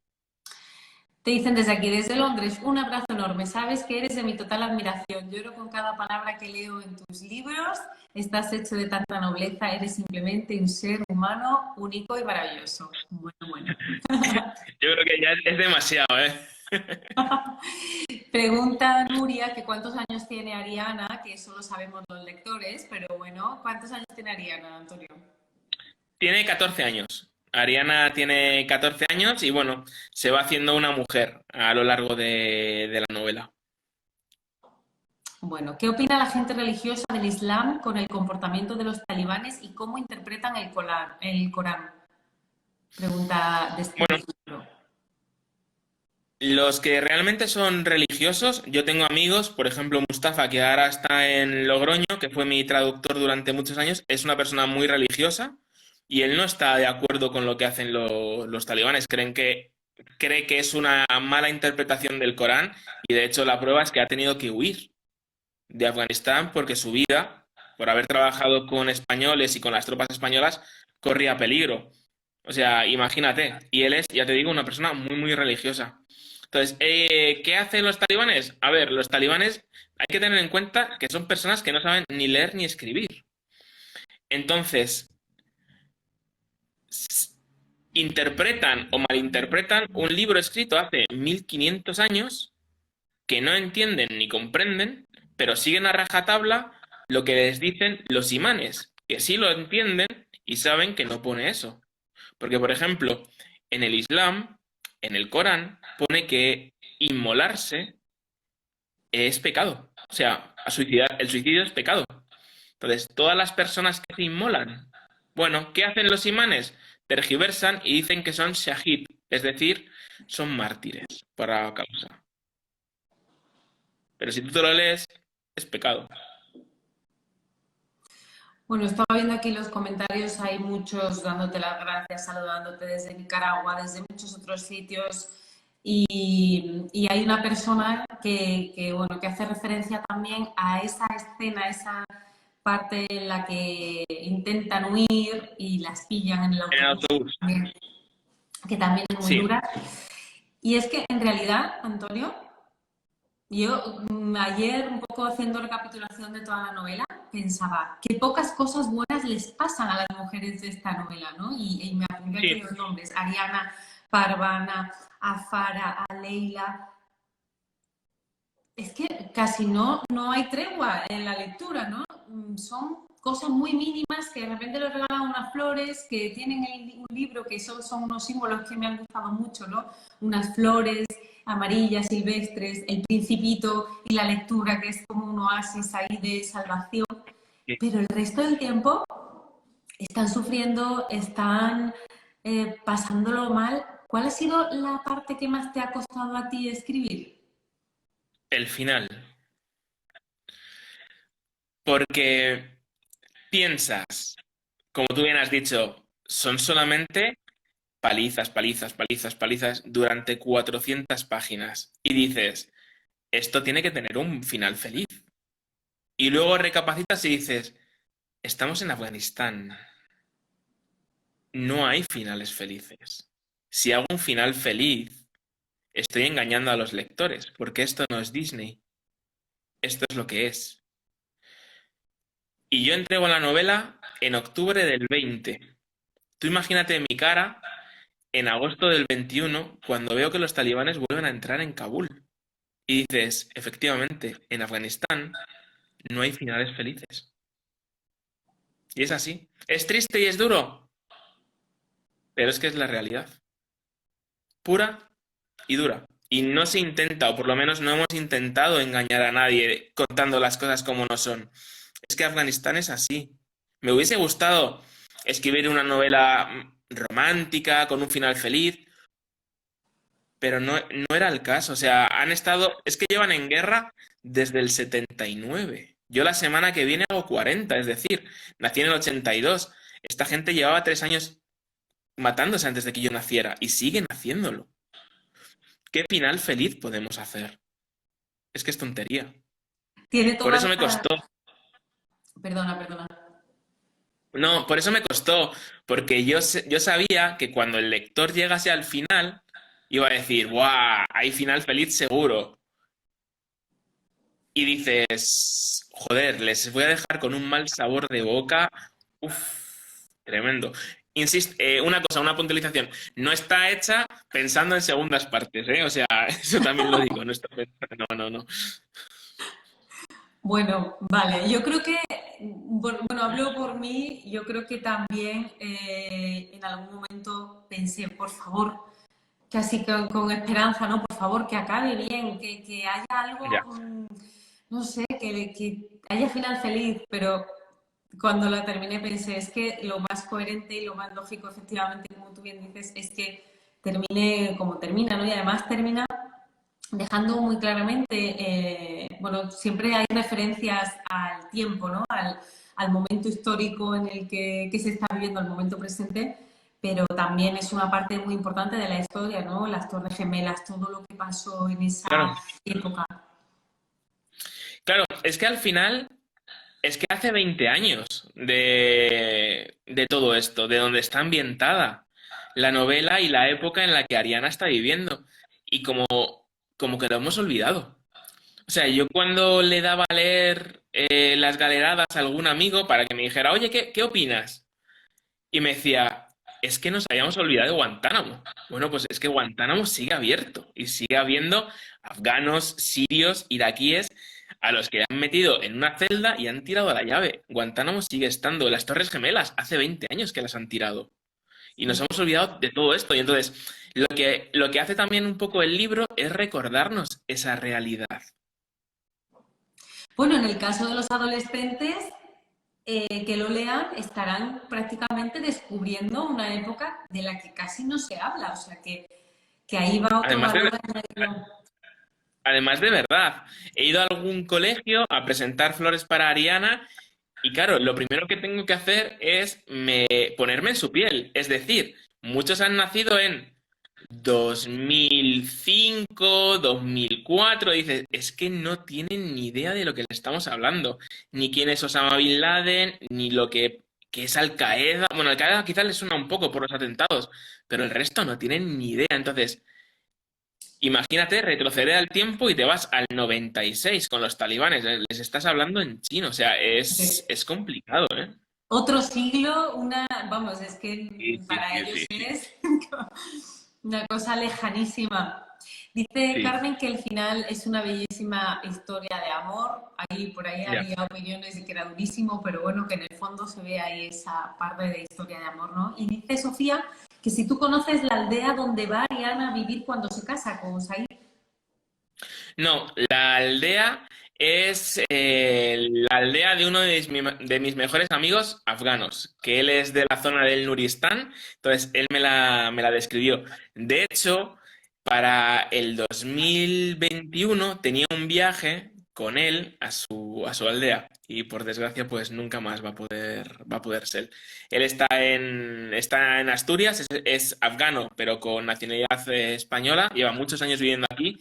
te dicen desde aquí, desde Londres, un abrazo enorme. Sabes que eres de mi total admiración. Lloro con cada palabra que leo en tus libros. Estás hecho de tanta nobleza. Eres simplemente un ser humano único y maravilloso. Bueno, bueno. Yo creo que ya es demasiado, ¿eh? Pregunta Nuria que cuántos años tiene Ariana, que eso lo sabemos los lectores, pero bueno, ¿cuántos años tiene Ariana, Antonio? Tiene 14 años. Ariana tiene 14 años y bueno, se va haciendo una mujer a lo largo de la novela. Bueno, ¿qué opina la gente religiosa del Islam con el comportamiento de los talibanes y cómo interpretan el Corán? Pregunta de este Bueno, libro. los que realmente son religiosos, yo tengo amigos, por ejemplo, Mustafa, que ahora está en Logroño, que fue mi traductor durante muchos años, es una persona muy religiosa y él no está de acuerdo con lo que hacen los talibanes. Cree que es una mala interpretación del Corán y de hecho la prueba es que ha tenido que huir de Afganistán porque su vida, por haber trabajado con españoles y con las tropas españolas, corría peligro. O sea, imagínate. Y él es, ya te digo, una persona muy, muy religiosa. Entonces, ¿qué hacen los talibanes? A ver, los talibanes hay que tener en cuenta que son personas que no saben ni leer ni escribir. Entonces, s- interpretan o malinterpretan un libro escrito hace 1500 años que no entienden ni comprenden, pero siguen a rajatabla lo que les dicen los imanes, que sí lo entienden y saben que no pone eso. Porque, por ejemplo, en el Islam, en el Corán, pone que inmolarse es pecado. O sea, el suicidio es pecado. Entonces, todas las personas que se inmolan, bueno, ¿qué hacen los imanes? Tergiversan y dicen que son shahid. Es decir, son mártires para la causa. Pero si tú te lo lees, es pecado. Bueno, estaba viendo aquí los comentarios, hay muchos dándote las gracias, saludándote desde Nicaragua, desde muchos otros sitios. Y hay una persona bueno, que hace referencia también a esa escena, esa parte en la que intentan huir y las pillan en el En el autobús, autobús. que también es muy Sí, dura. Y es que en realidad, Antonio, yo ayer, un poco haciendo recapitulación de toda la novela, pensaba que pocas cosas buenas les pasan a las mujeres de esta novela, ¿no? Y me apunté aquí sí. los nombres: Ariana, Parvana, a Farah, a Leila. Es que casi no hay tregua en la lectura, ¿no? Son cosas muy mínimas que de repente les regalan unas flores, que tienen un libro que son unos símbolos que me han gustado mucho, ¿no? Unas flores amarillas, silvestres, el principito y la lectura, que es como un oasis ahí de salvación. Sí. Pero el resto del tiempo están sufriendo, están pasándolo mal. ¿Cuál ha sido la parte que más te ha costado a ti escribir? El final. Porque piensas, como tú bien has dicho, son solamente palizas, palizas, palizas, palizas durante 400 páginas. Y dices, esto tiene que tener un final feliz. Y luego recapacitas y dices, estamos en Afganistán. No hay finales felices. Si hago un final feliz, estoy engañando a los lectores, porque esto no es Disney. Esto es lo que es. Y yo entrego la novela en octubre del 20. Tú imagínate mi cara en agosto del 21 cuando veo que los talibanes vuelven a entrar en Kabul. Y dices, efectivamente, en Afganistán no hay finales felices. Y es así. Es triste y es duro, pero es que es la realidad. Pura y dura. Y no se intenta, o por lo menos no hemos intentado engañar a nadie contando las cosas como no son. Es que Afganistán es así. Me hubiese gustado escribir una novela romántica, con un final feliz, pero no era el caso. O sea, han estado, es que llevan en guerra desde el 79. Yo la semana que viene hago 40, es decir, nací en el 82. Esta gente llevaba 3 años matándose antes de que yo naciera y siguen haciéndolo. ¿Qué final feliz podemos hacer? Es que es tontería. Tiene Por toda eso me la... costó. Perdona, perdona. No, por eso me costó, porque yo sabía que cuando el lector llegase al final, iba a decir, ¡buah! Hay final feliz seguro. Y dices, joder, les voy a dejar con un mal sabor de boca. Uf, tremendo. Insisto, una cosa, una puntualización. No está hecha pensando en segundas partes, ¿eh? O sea, eso también lo digo. No está pensando, no, no, no. Bueno, vale, yo creo que, bueno, hablo por mí, yo creo que también en algún momento pensé, por favor, casi con esperanza, ¿no? Por favor, que acabe bien, que haya algo, Ya. no sé, que haya final feliz, pero cuando la terminé pensé, es que lo más coherente y lo más lógico, efectivamente, como tú bien dices, es que termine como termina, ¿no? Y además termina dejando muy claramente, bueno, siempre hay referencias al tiempo, ¿no? Al momento histórico en el que se está viviendo, al momento presente, pero también es una parte muy importante de la historia, ¿no? Las Torres Gemelas, todo lo que pasó en esa Claro, época. claro, es que al final, es que hace 20 años de todo esto, de donde está ambientada la novela y la época en la que Ariana está viviendo. Y como que lo hemos olvidado. O sea, yo cuando le daba a leer Las Galeradas a algún amigo para que me dijera, oye, ¿qué opinas? Y me decía, es que nos habíamos olvidado de Guantánamo. Bueno, pues es que Guantánamo sigue abierto y sigue habiendo afganos, sirios, iraquíes a los que han metido en una celda y han tirado la llave. Guantánamo sigue estando. Las Torres Gemelas, hace 20 años que las han tirado. Y nos Sí. hemos olvidado de todo esto. Y entonces, lo que hace también un poco el libro es recordarnos esa realidad. Bueno, en el caso de los adolescentes, que lo lean estarán prácticamente descubriendo una época de la que casi no se habla, o sea que ahí va otro Además de, valor añadido. además de verdad, he ido a algún colegio a presentar flores para Ariana y claro, lo primero que tengo que hacer es ponerme en su piel. Es decir, muchos han nacido en 2005, 2004. Dices, es que no tienen ni idea de lo que le estamos hablando. Ni quién es Osama Bin Laden, ni lo que es Al Qaeda. Bueno, Al Qaeda quizás les suena un poco por los atentados, pero el resto no tienen ni idea. Entonces, imagínate retroceder al tiempo y te vas al 96 con los talibanes. Les estás hablando en chino. O sea, es complicado, ¿eh? Otro siglo, vamos, es que Sí, sí, para sí, ellos sí, sí. es una cosa lejanísima. Dice Sí, Carmen que el final es una bellísima historia de amor. Ahí, por ahí ya. había opiniones de que era durísimo, pero bueno, que en el fondo se ve ahí esa parte de historia de amor, ¿no? Y dice Sofía que si tú conoces la aldea donde va Ariana a vivir cuando se casa con Said. No, la aldea es la aldea de uno de mis mejores amigos afganos, que él es de la zona del Nuristán, entonces él me la describió. De hecho, para el 2021 tenía un viaje con él a su aldea y por desgracia pues nunca más va a poder ser. Él está en Asturias, es afgano, pero con nacionalidad española, lleva muchos años viviendo aquí.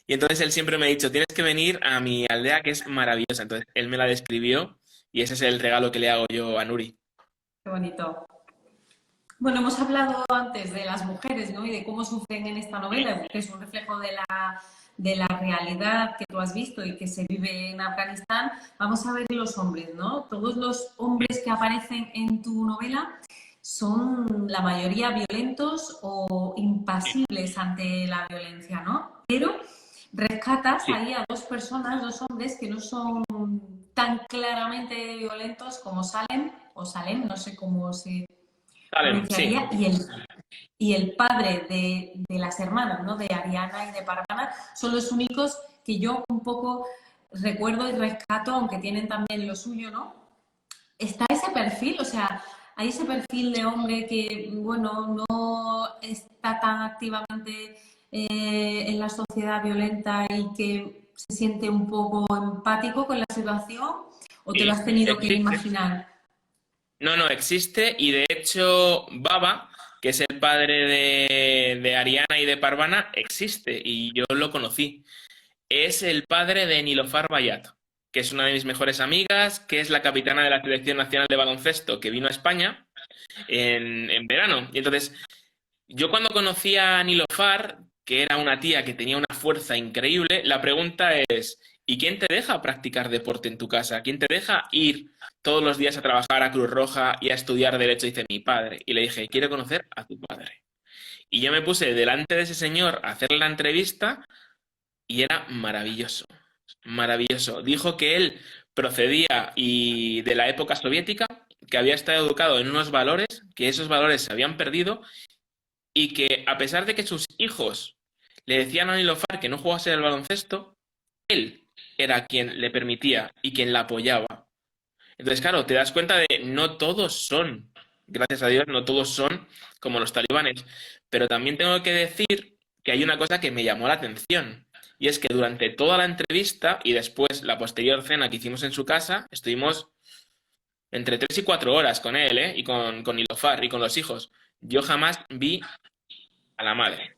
Y entonces él siempre me ha dicho, tienes que venir a mi aldea que es maravillosa. Entonces él me la describió y ese es el regalo que le hago yo a Nuri. Qué bonito. Bueno, hemos hablado antes de las mujeres, ¿no? Y de cómo sufren en esta novela, que es un reflejo de la realidad que tú has visto y que se vive en Afganistán. Vamos a ver los hombres, ¿no? Todos los hombres que aparecen en tu novela son la mayoría violentos o impasibles ante la violencia, ¿no? Pero rescatas Sí, ahí a dos personas, dos hombres que no son tan claramente violentos como Salem o Salem, no sé cómo se Salem, sí. pronunciaría, y el padre de las hermanas, ¿no? De Ariana y de Parvana, son los únicos que yo un poco recuerdo y rescato, aunque tienen también lo suyo, ¿no? Está ese perfil, o sea, hay ese perfil de hombre que, bueno, no está tan activamente en la sociedad violenta y que se siente un poco empático con la situación, o te lo Sí, has tenido que existe. imaginar. No, no, existe y de hecho Baba, que es el padre de Ariana y de Parvana, existe y yo lo conocí. Es el padre de Nilofar Bayat, que es una de mis mejores amigas, que es la capitana de la Selección Nacional de Baloncesto, que vino a España en verano. Y entonces, yo cuando conocí a Nilofar, que era una tía que tenía una fuerza increíble, la pregunta es, ¿y quién te deja practicar deporte en tu casa? ¿Quién te deja ir todos los días a trabajar a Cruz Roja y a estudiar derecho? Dice mi padre. Y le dije, quiero conocer a tu padre. Y yo me puse delante de ese señor a hacer la entrevista y era maravilloso, maravilloso. Dijo que él procedía de la época soviética, que había estado educado en unos valores, que esos valores se habían perdido y que a pesar de que sus hijos le decían a Nilofar que no jugase al baloncesto, él era quien le permitía y quien la apoyaba. Entonces, claro, te das cuenta de no todos son, gracias a Dios, no todos son como los talibanes. Pero también tengo que decir que hay una cosa que me llamó la atención. Y es que durante toda la entrevista y después la posterior cena que hicimos en su casa, estuvimos entre 3 y 4 horas con él, ¿eh? Y con Nilofar y con los hijos. Yo jamás vi a la madre.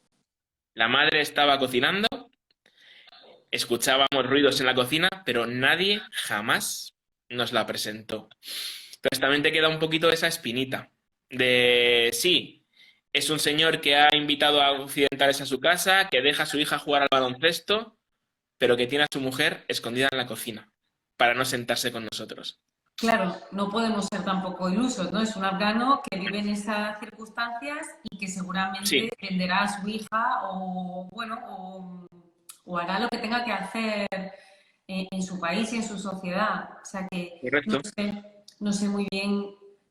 La madre estaba cocinando, escuchábamos ruidos en la cocina, pero nadie jamás nos la presentó. Entonces también te queda un poquito esa espinita de sí, es un señor que ha invitado a occidentales a su casa, que deja a su hija jugar al baloncesto, pero que tiene a su mujer escondida en la cocina para no sentarse con nosotros. Claro, no podemos ser tampoco ilusos, ¿no? Es un afgano que vive en esas circunstancias y que seguramente Sí, defenderá a su hija o, bueno, o hará lo que tenga que hacer en su país y en su sociedad. O sea que correcto. no sé muy bien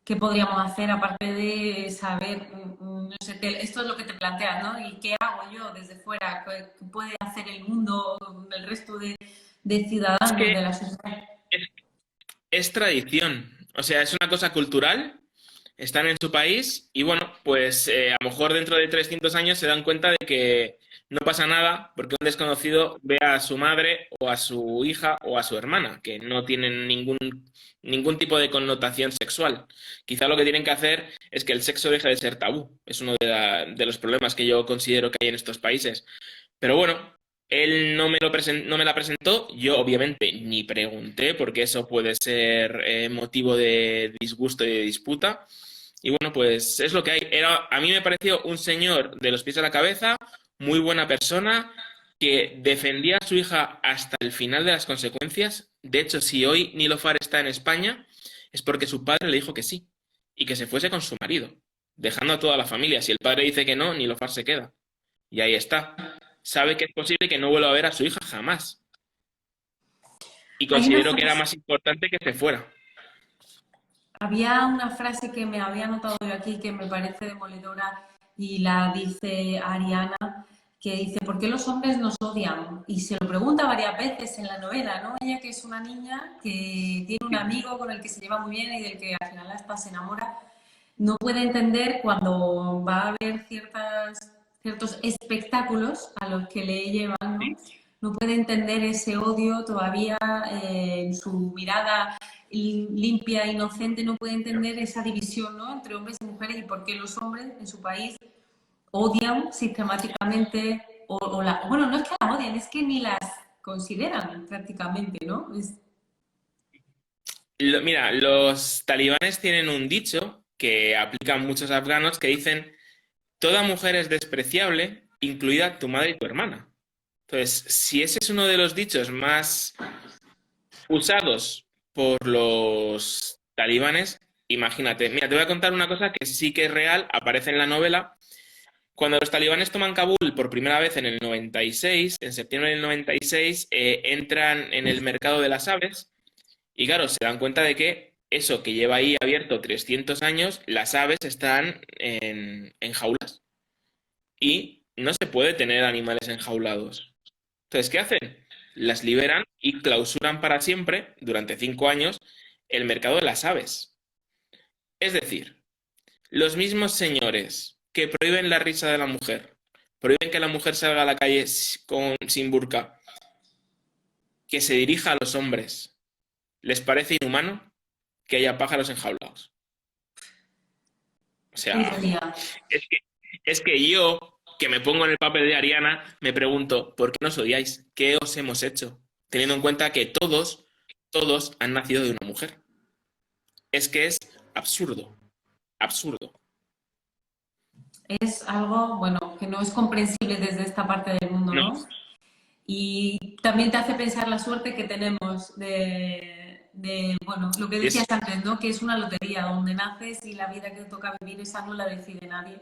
qué podríamos hacer aparte de saber, no sé, esto es lo que te planteas, ¿no? ¿Y qué hago yo desde fuera? ¿Qué puede hacer el mundo, el resto de Es ciudadanos que de la sociedad? es, es tradición. O sea, es una cosa cultural, están en su país y bueno, pues a lo mejor dentro de 300 años se dan cuenta de que no pasa nada porque un desconocido ve a su madre o a su hija o a su hermana, que no tienen ningún tipo de connotación sexual. Quizá lo que tienen que hacer es que el sexo deje de ser tabú. Es uno de los problemas que yo considero que hay en estos países. Pero bueno, él no me la presentó, yo obviamente ni pregunté porque eso puede ser motivo de disgusto y de disputa. Y bueno, pues es lo que hay. A mí me pareció un señor de los pies a la cabeza, muy buena persona, que defendía a su hija hasta el final de las consecuencias. De hecho, si hoy Nilofar está en España, es porque su padre le dijo que sí y que se fuese con su marido, dejando a toda la familia. Si el padre dice que no, Nilofar se queda. Y ahí está. Sabe que es posible que no vuelva a ver a su hija jamás. Y Hay una considero que era frase, más importante que se fuera. había una frase que me había anotado yo aquí que me parece demoledora y la dice Ariana, que dice, ¿por qué los hombres nos odian? Y se lo pregunta varias veces en la novela, ¿no? Ella que es una niña que tiene un amigo con el que se lleva muy bien y del que al final hasta se enamora, no puede entender cuando va a haber ciertos espectáculos a los que le llevan, ¿no? No puede entender ese odio todavía en su mirada limpia, inocente, no puede entender esa división, ¿no? Entre hombres y mujeres y por qué los hombres en su país odian sistemáticamente, bueno, no es que las odien, es que ni las consideran prácticamente, ¿no? Mira, los talibanes tienen un dicho que aplican muchos afganos que dicen, toda mujer es despreciable, incluida tu madre y tu hermana. Entonces, si ese es uno de los dichos más usados por los talibanes, imagínate. Mira, te voy a contar una cosa que sí que es real, aparece en la novela. Cuando los talibanes toman Kabul por primera vez en el 96, en septiembre del 96, entran en el mercado de las aves y claro, se dan cuenta de que eso que lleva ahí abierto 300 años, las aves están en jaulas y no se puede tener animales enjaulados. Entonces, ¿qué hacen? Las liberan y clausuran para siempre, durante 5 años, el mercado de las aves. Es decir, los mismos señores que prohíben la risa de la mujer, prohíben que la mujer salga a la calle sin burka, que se dirija a los hombres, ¿les parece inhumano que haya pájaros enjaulados? O Qué sea, ironía. es que, es que yo, que me pongo en el papel de Ariana, me pregunto, ¿por qué nos odiáis? ¿Qué os hemos hecho? Teniendo en cuenta que todos han nacido de una mujer. Es que es absurdo, absurdo. Es algo, bueno, que no es comprensible desde esta parte del mundo, No, ¿no? Y también te hace pensar la suerte que tenemos bueno, lo que decías es antes, ¿no? Que es una lotería donde naces y la vida que te toca vivir, esa no la decide nadie.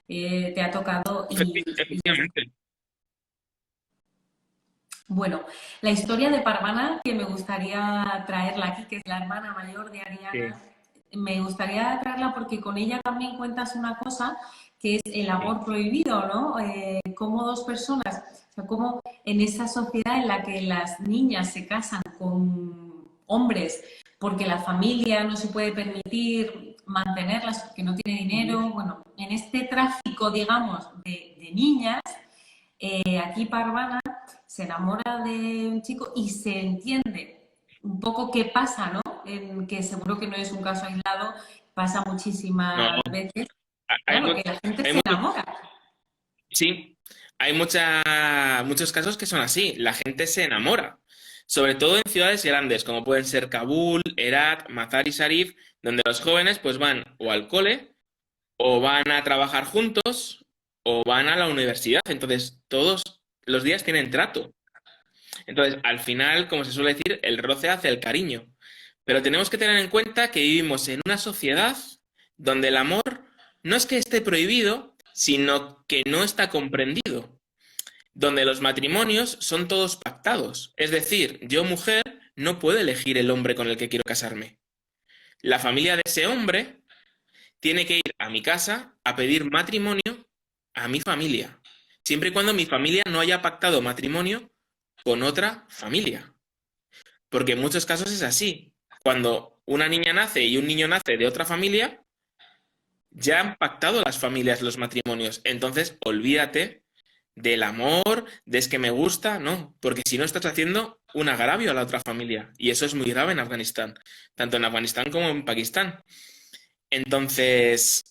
Te ha tocado y ya está. efectivamente. Bueno, la historia de Parvana, que me gustaría traerla aquí, que es la hermana mayor de Sí, Ariana, me gustaría traerla porque con ella también cuentas una cosa que es el sí. amor prohibido, ¿no? Cómo dos personas, o sea, cómo en esa sociedad en la que las niñas se casan con hombres porque la familia no se puede permitir mantenerlas porque no tiene dinero, bueno, en este tráfico, digamos, de niñas, aquí Parvana se enamora de un chico y se entiende un poco qué pasa, ¿no? En que seguro que no es un caso aislado, pasa No, muchísimas veces. hay, Claro, que la gente hay se muchos, enamora. sí, hay muchos casos que son así. La gente se enamora. Sobre todo en ciudades grandes, como pueden ser Kabul, Herat, Mazar y Sharif, donde los jóvenes pues van o al cole, o van a trabajar juntos, o van a la universidad. Entonces, todos los días tienen trato. Entonces, al final, como se suele decir, el roce hace el cariño. Pero tenemos que tener en cuenta que vivimos en una sociedad donde el amor no es que esté prohibido, sino que no está comprendido. Donde los matrimonios son todos pactados. Es decir, yo, mujer, no puedo elegir el hombre con el que quiero casarme. La familia de ese hombre tiene que ir a mi casa a pedir matrimonio a mi familia, siempre y cuando mi familia no haya pactado matrimonio con otra familia. Porque en muchos casos es así. Cuando una niña nace y un niño nace de otra familia, ya han pactado las familias los matrimonios. Entonces, olvídate del amor, de es que me gusta, no, porque si no estás haciendo un agravio a la otra familia. Y eso es muy grave en Afganistán, tanto en Afganistán como en Pakistán. Entonces,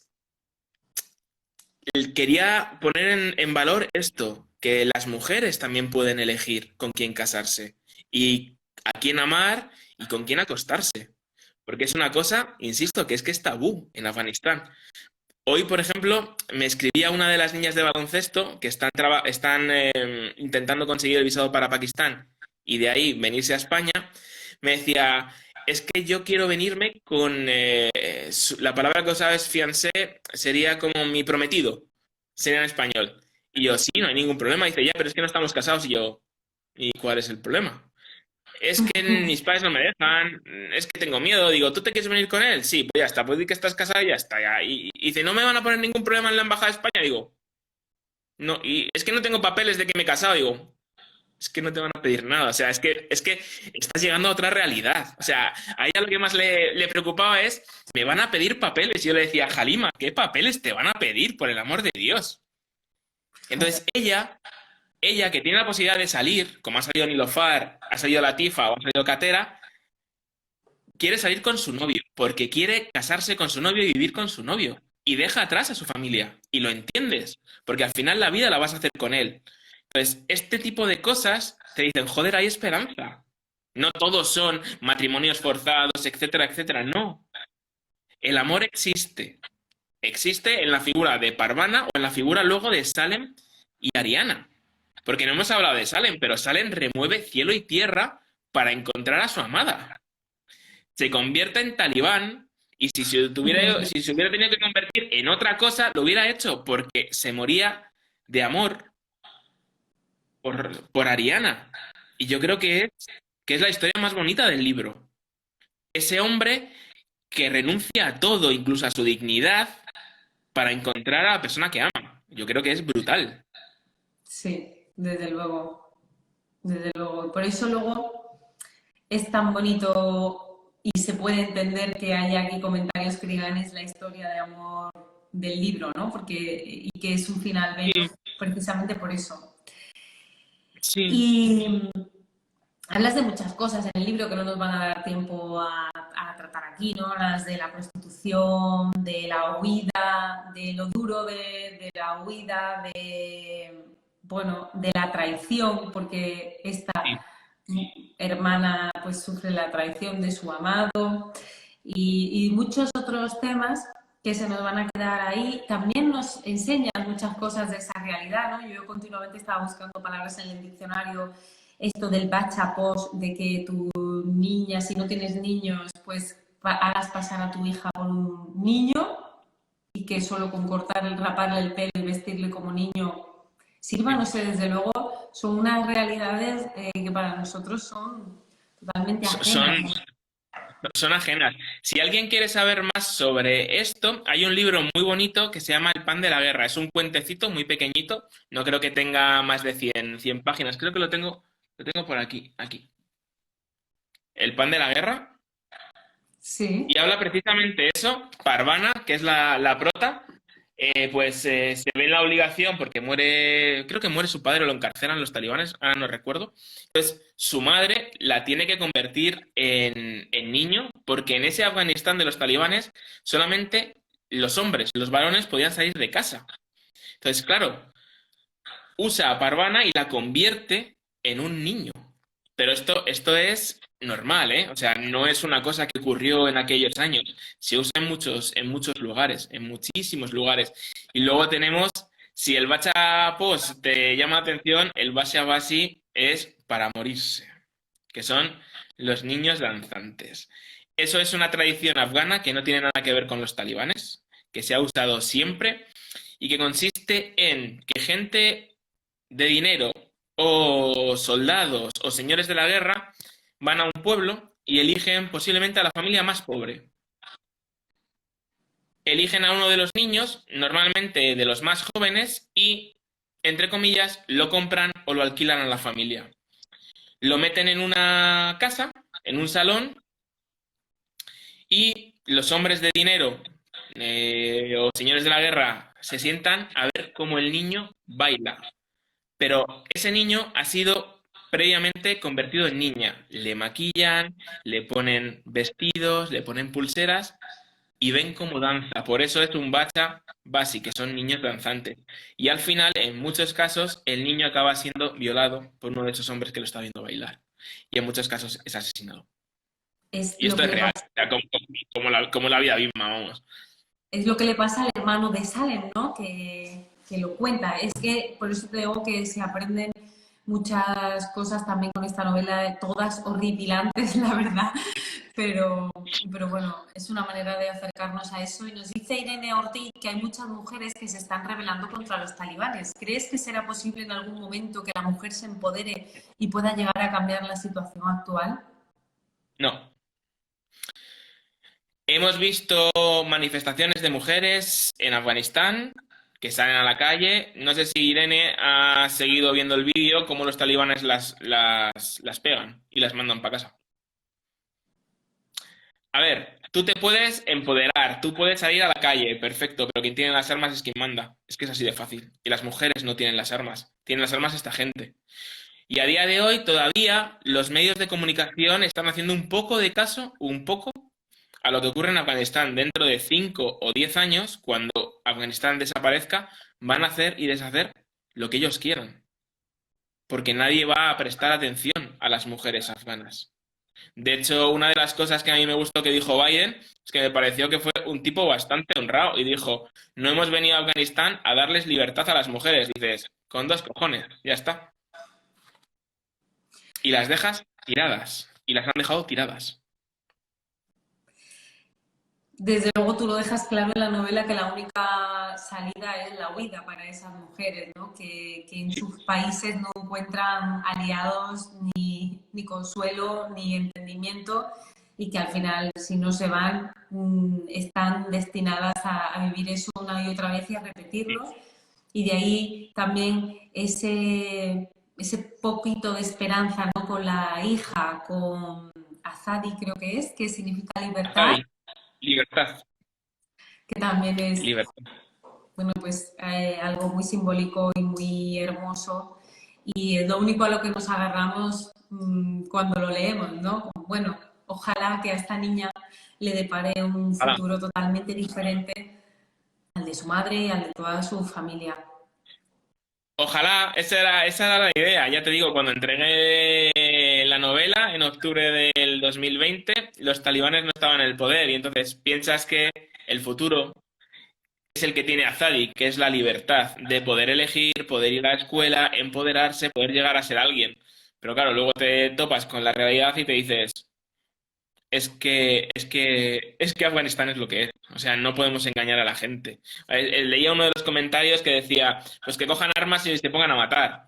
quería poner en valor esto, que las mujeres también pueden elegir con quién casarse y a quién amar y con quién acostarse. Porque es una cosa, insisto, que es tabú en Afganistán. Hoy, por ejemplo, me escribía una de las niñas de baloncesto que están intentando conseguir el visado para Pakistán y de ahí venirse a España. Me decía, es que yo quiero venirme con... la palabra que usaba es fiancé, sería como mi prometido, sería en español. Y yo, sí, no hay ningún problema. Dice, ya, pero es que no estamos casados. Y yo, ¿y cuál es el problema? Es que mis padres no me dejan, es que tengo miedo. Digo, ¿tú te quieres venir con él? Sí, pues ya está, pues di que estás casada y ya está. Ya. Y dice, ¿no me van a poner ningún problema en la embajada de España? Digo, no, y es que no tengo papeles de que me he casado. Digo, es que no te van a pedir nada. O sea, es que estás llegando a otra realidad. O sea, a ella lo que más le preocupaba es, me van a pedir papeles. Y yo le decía, Halima, ¿qué papeles te van a pedir, por el amor de Dios? Entonces ella que tiene la posibilidad de salir, como ha salido Nilofar, ha salido Latifa o ha salido Katera, quiere salir con su novio, porque quiere casarse con su novio y vivir con su novio. Y deja atrás a su familia. Y lo entiendes, porque al final la vida la vas a hacer con él. Entonces, este tipo de cosas te dicen, joder, hay esperanza. No todos son matrimonios forzados, etcétera, etcétera. No. El amor existe. Existe en la figura de Parvana o en la figura luego de Salem y Ariana. Porque no hemos hablado de Salem, pero Salem remueve cielo y tierra para encontrar a su amada. Se convierte en talibán y si se hubiera tenido que convertir en otra cosa, lo hubiera hecho porque se moría de amor por Ariana. Y yo creo que es la historia más bonita del libro. Ese hombre que renuncia a todo, incluso a su dignidad, para encontrar a la persona que ama. Yo creo que es brutal. Sí, desde luego. Desde luego. Por eso luego es tan bonito y se puede entender que haya aquí comentarios que digan es la historia de amor del libro, ¿no? Y que es un final bello Sí, precisamente por eso. sí, Y hablas de muchas cosas en el libro que no nos van a dar tiempo a tratar aquí, ¿no? Hablas de la prostitución, de la huida, de lo duro de la huida, bueno, de la traición, porque esta sí. hermana pues sufre la traición de su amado y muchos otros temas que se nos van a quedar ahí. También nos enseñan muchas cosas de esa realidad, ¿no? Yo continuamente estaba buscando palabras en el diccionario, esto del bachapós, de que tu niña, si no tienes niños, pues hagas pasar a tu hija por un niño y que solo con cortar, raparle el pelo y vestirle como niño sirva, no sé, desde luego son unas realidades que para nosotros son totalmente Son, ajenas, ¿no? son ajenas. Si alguien quiere saber más sobre esto, hay un libro muy bonito que se llama El pan de la guerra. Es un cuentecito muy pequeñito. No creo que tenga más de cien páginas. Creo que lo tengo por aquí. El pan de la guerra. Sí, Y habla precisamente eso. Parvana, que es la prota, se ve en la obligación porque muere, creo que muere su padre o lo encarcelan los talibanes, ahora no recuerdo. Entonces, su madre la tiene que convertir en niño porque en ese Afganistán de los talibanes solamente los hombres, los varones podían salir de casa. Entonces, claro, usa a Parvana y la convierte en un niño. Pero esto es normal, ¿eh? O sea, no es una cosa que ocurrió en aquellos años. Se usa en muchos lugares, en muchísimos lugares. Y luego tenemos, si el Bacha Post te llama la atención, el Bacha Basi es para morirse, que son los niños danzantes. Eso es una tradición afgana que no tiene nada que ver con los talibanes, que se ha usado siempre y que consiste en que gente de dinero o soldados o señores de la guerra van a un pueblo y eligen posiblemente a la familia más pobre. Eligen a uno de los niños, normalmente de los más jóvenes, y, entre comillas, lo compran o lo alquilan a la familia. Lo meten en una casa, en un salón, y los hombres de dinero o señores de la guerra se sientan a ver cómo el niño baila. Pero ese niño ha sido previamente convertido en niña. Le maquillan, le ponen vestidos, le ponen pulseras y ven cómo danza. Por eso es un bacha basi, que son niños danzantes. Y al final, en muchos casos, el niño acaba siendo violado por uno de esos hombres que lo está viendo bailar. Y en muchos casos es asesinado. Es Y lo esto que es le real, pasa, o sea, como la vida misma, vamos. es lo que le pasa al hermano de Salem, ¿no? Que lo cuenta. Es que por eso te digo que se aprenden muchas cosas también con esta novela, todas horripilantes, la verdad. Pero, pero bueno, es una manera de acercarnos a eso. Y nos dice Irene Ortiz que hay muchas mujeres que se están rebelando contra los talibanes. ¿Crees que será posible en algún momento que la mujer se empodere y pueda llegar a cambiar la situación actual? No. Hemos visto manifestaciones de mujeres en Afganistán que salen a la calle. No sé si Irene ha seguido viendo el vídeo, cómo los talibanes las pegan y las mandan para casa. A ver, tú te puedes empoderar, tú puedes salir a la calle, perfecto, pero quien tiene las armas es quien manda. Es que es así de fácil. Y las mujeres no tienen las armas, tienen las armas esta gente. Y a día de hoy todavía los medios de comunicación están haciendo un poco de caso, un poco, a lo que ocurre en Afganistán. Dentro de 5 o 10 años, cuando Afganistán desaparezca, van a hacer y deshacer lo que ellos quieran. Porque nadie va a prestar atención a las mujeres afganas. De hecho, una de las cosas que a mí me gustó que dijo Biden es que me pareció que fue un tipo bastante honrado y dijo, no hemos venido a Afganistán a darles libertad a las mujeres. Dices, con dos cojones, ya está. Y las dejas tiradas. Y las han dejado tiradas. Desde luego tú lo dejas claro en la novela que la única salida es la huida para esas mujeres, ¿no? Que en sus países no encuentran aliados, ni consuelo, ni entendimiento y que al final, si no se van, están destinadas a vivir eso una y otra vez y a repetirlo. Y de ahí también ese poquito de esperanza, ¿no? Con la hija, con Azadi creo que significa libertad, Azabi, libertad, que también es, libertad. bueno, pues algo muy simbólico y muy hermoso. Y es lo único a lo que nos agarramos cuando lo leemos, ¿no? Bueno, ojalá que a esta niña le depare un Ojalá. futuro totalmente diferente al de su madre y al de toda su familia. Ojalá, esa era la idea. Ya te digo, cuando entregué la novela en octubre del 2020, los talibanes no estaban en el poder y entonces piensas que el futuro es el que tiene Azadi, que es la libertad de poder elegir, poder ir a la escuela, empoderarse, poder llegar a ser alguien. Pero claro, luego te topas con la realidad y te dices, es que Afganistán es lo que es. O sea, no podemos engañar a la gente. Leía uno de los comentarios que decía, pues que cojan armas y se pongan a matar.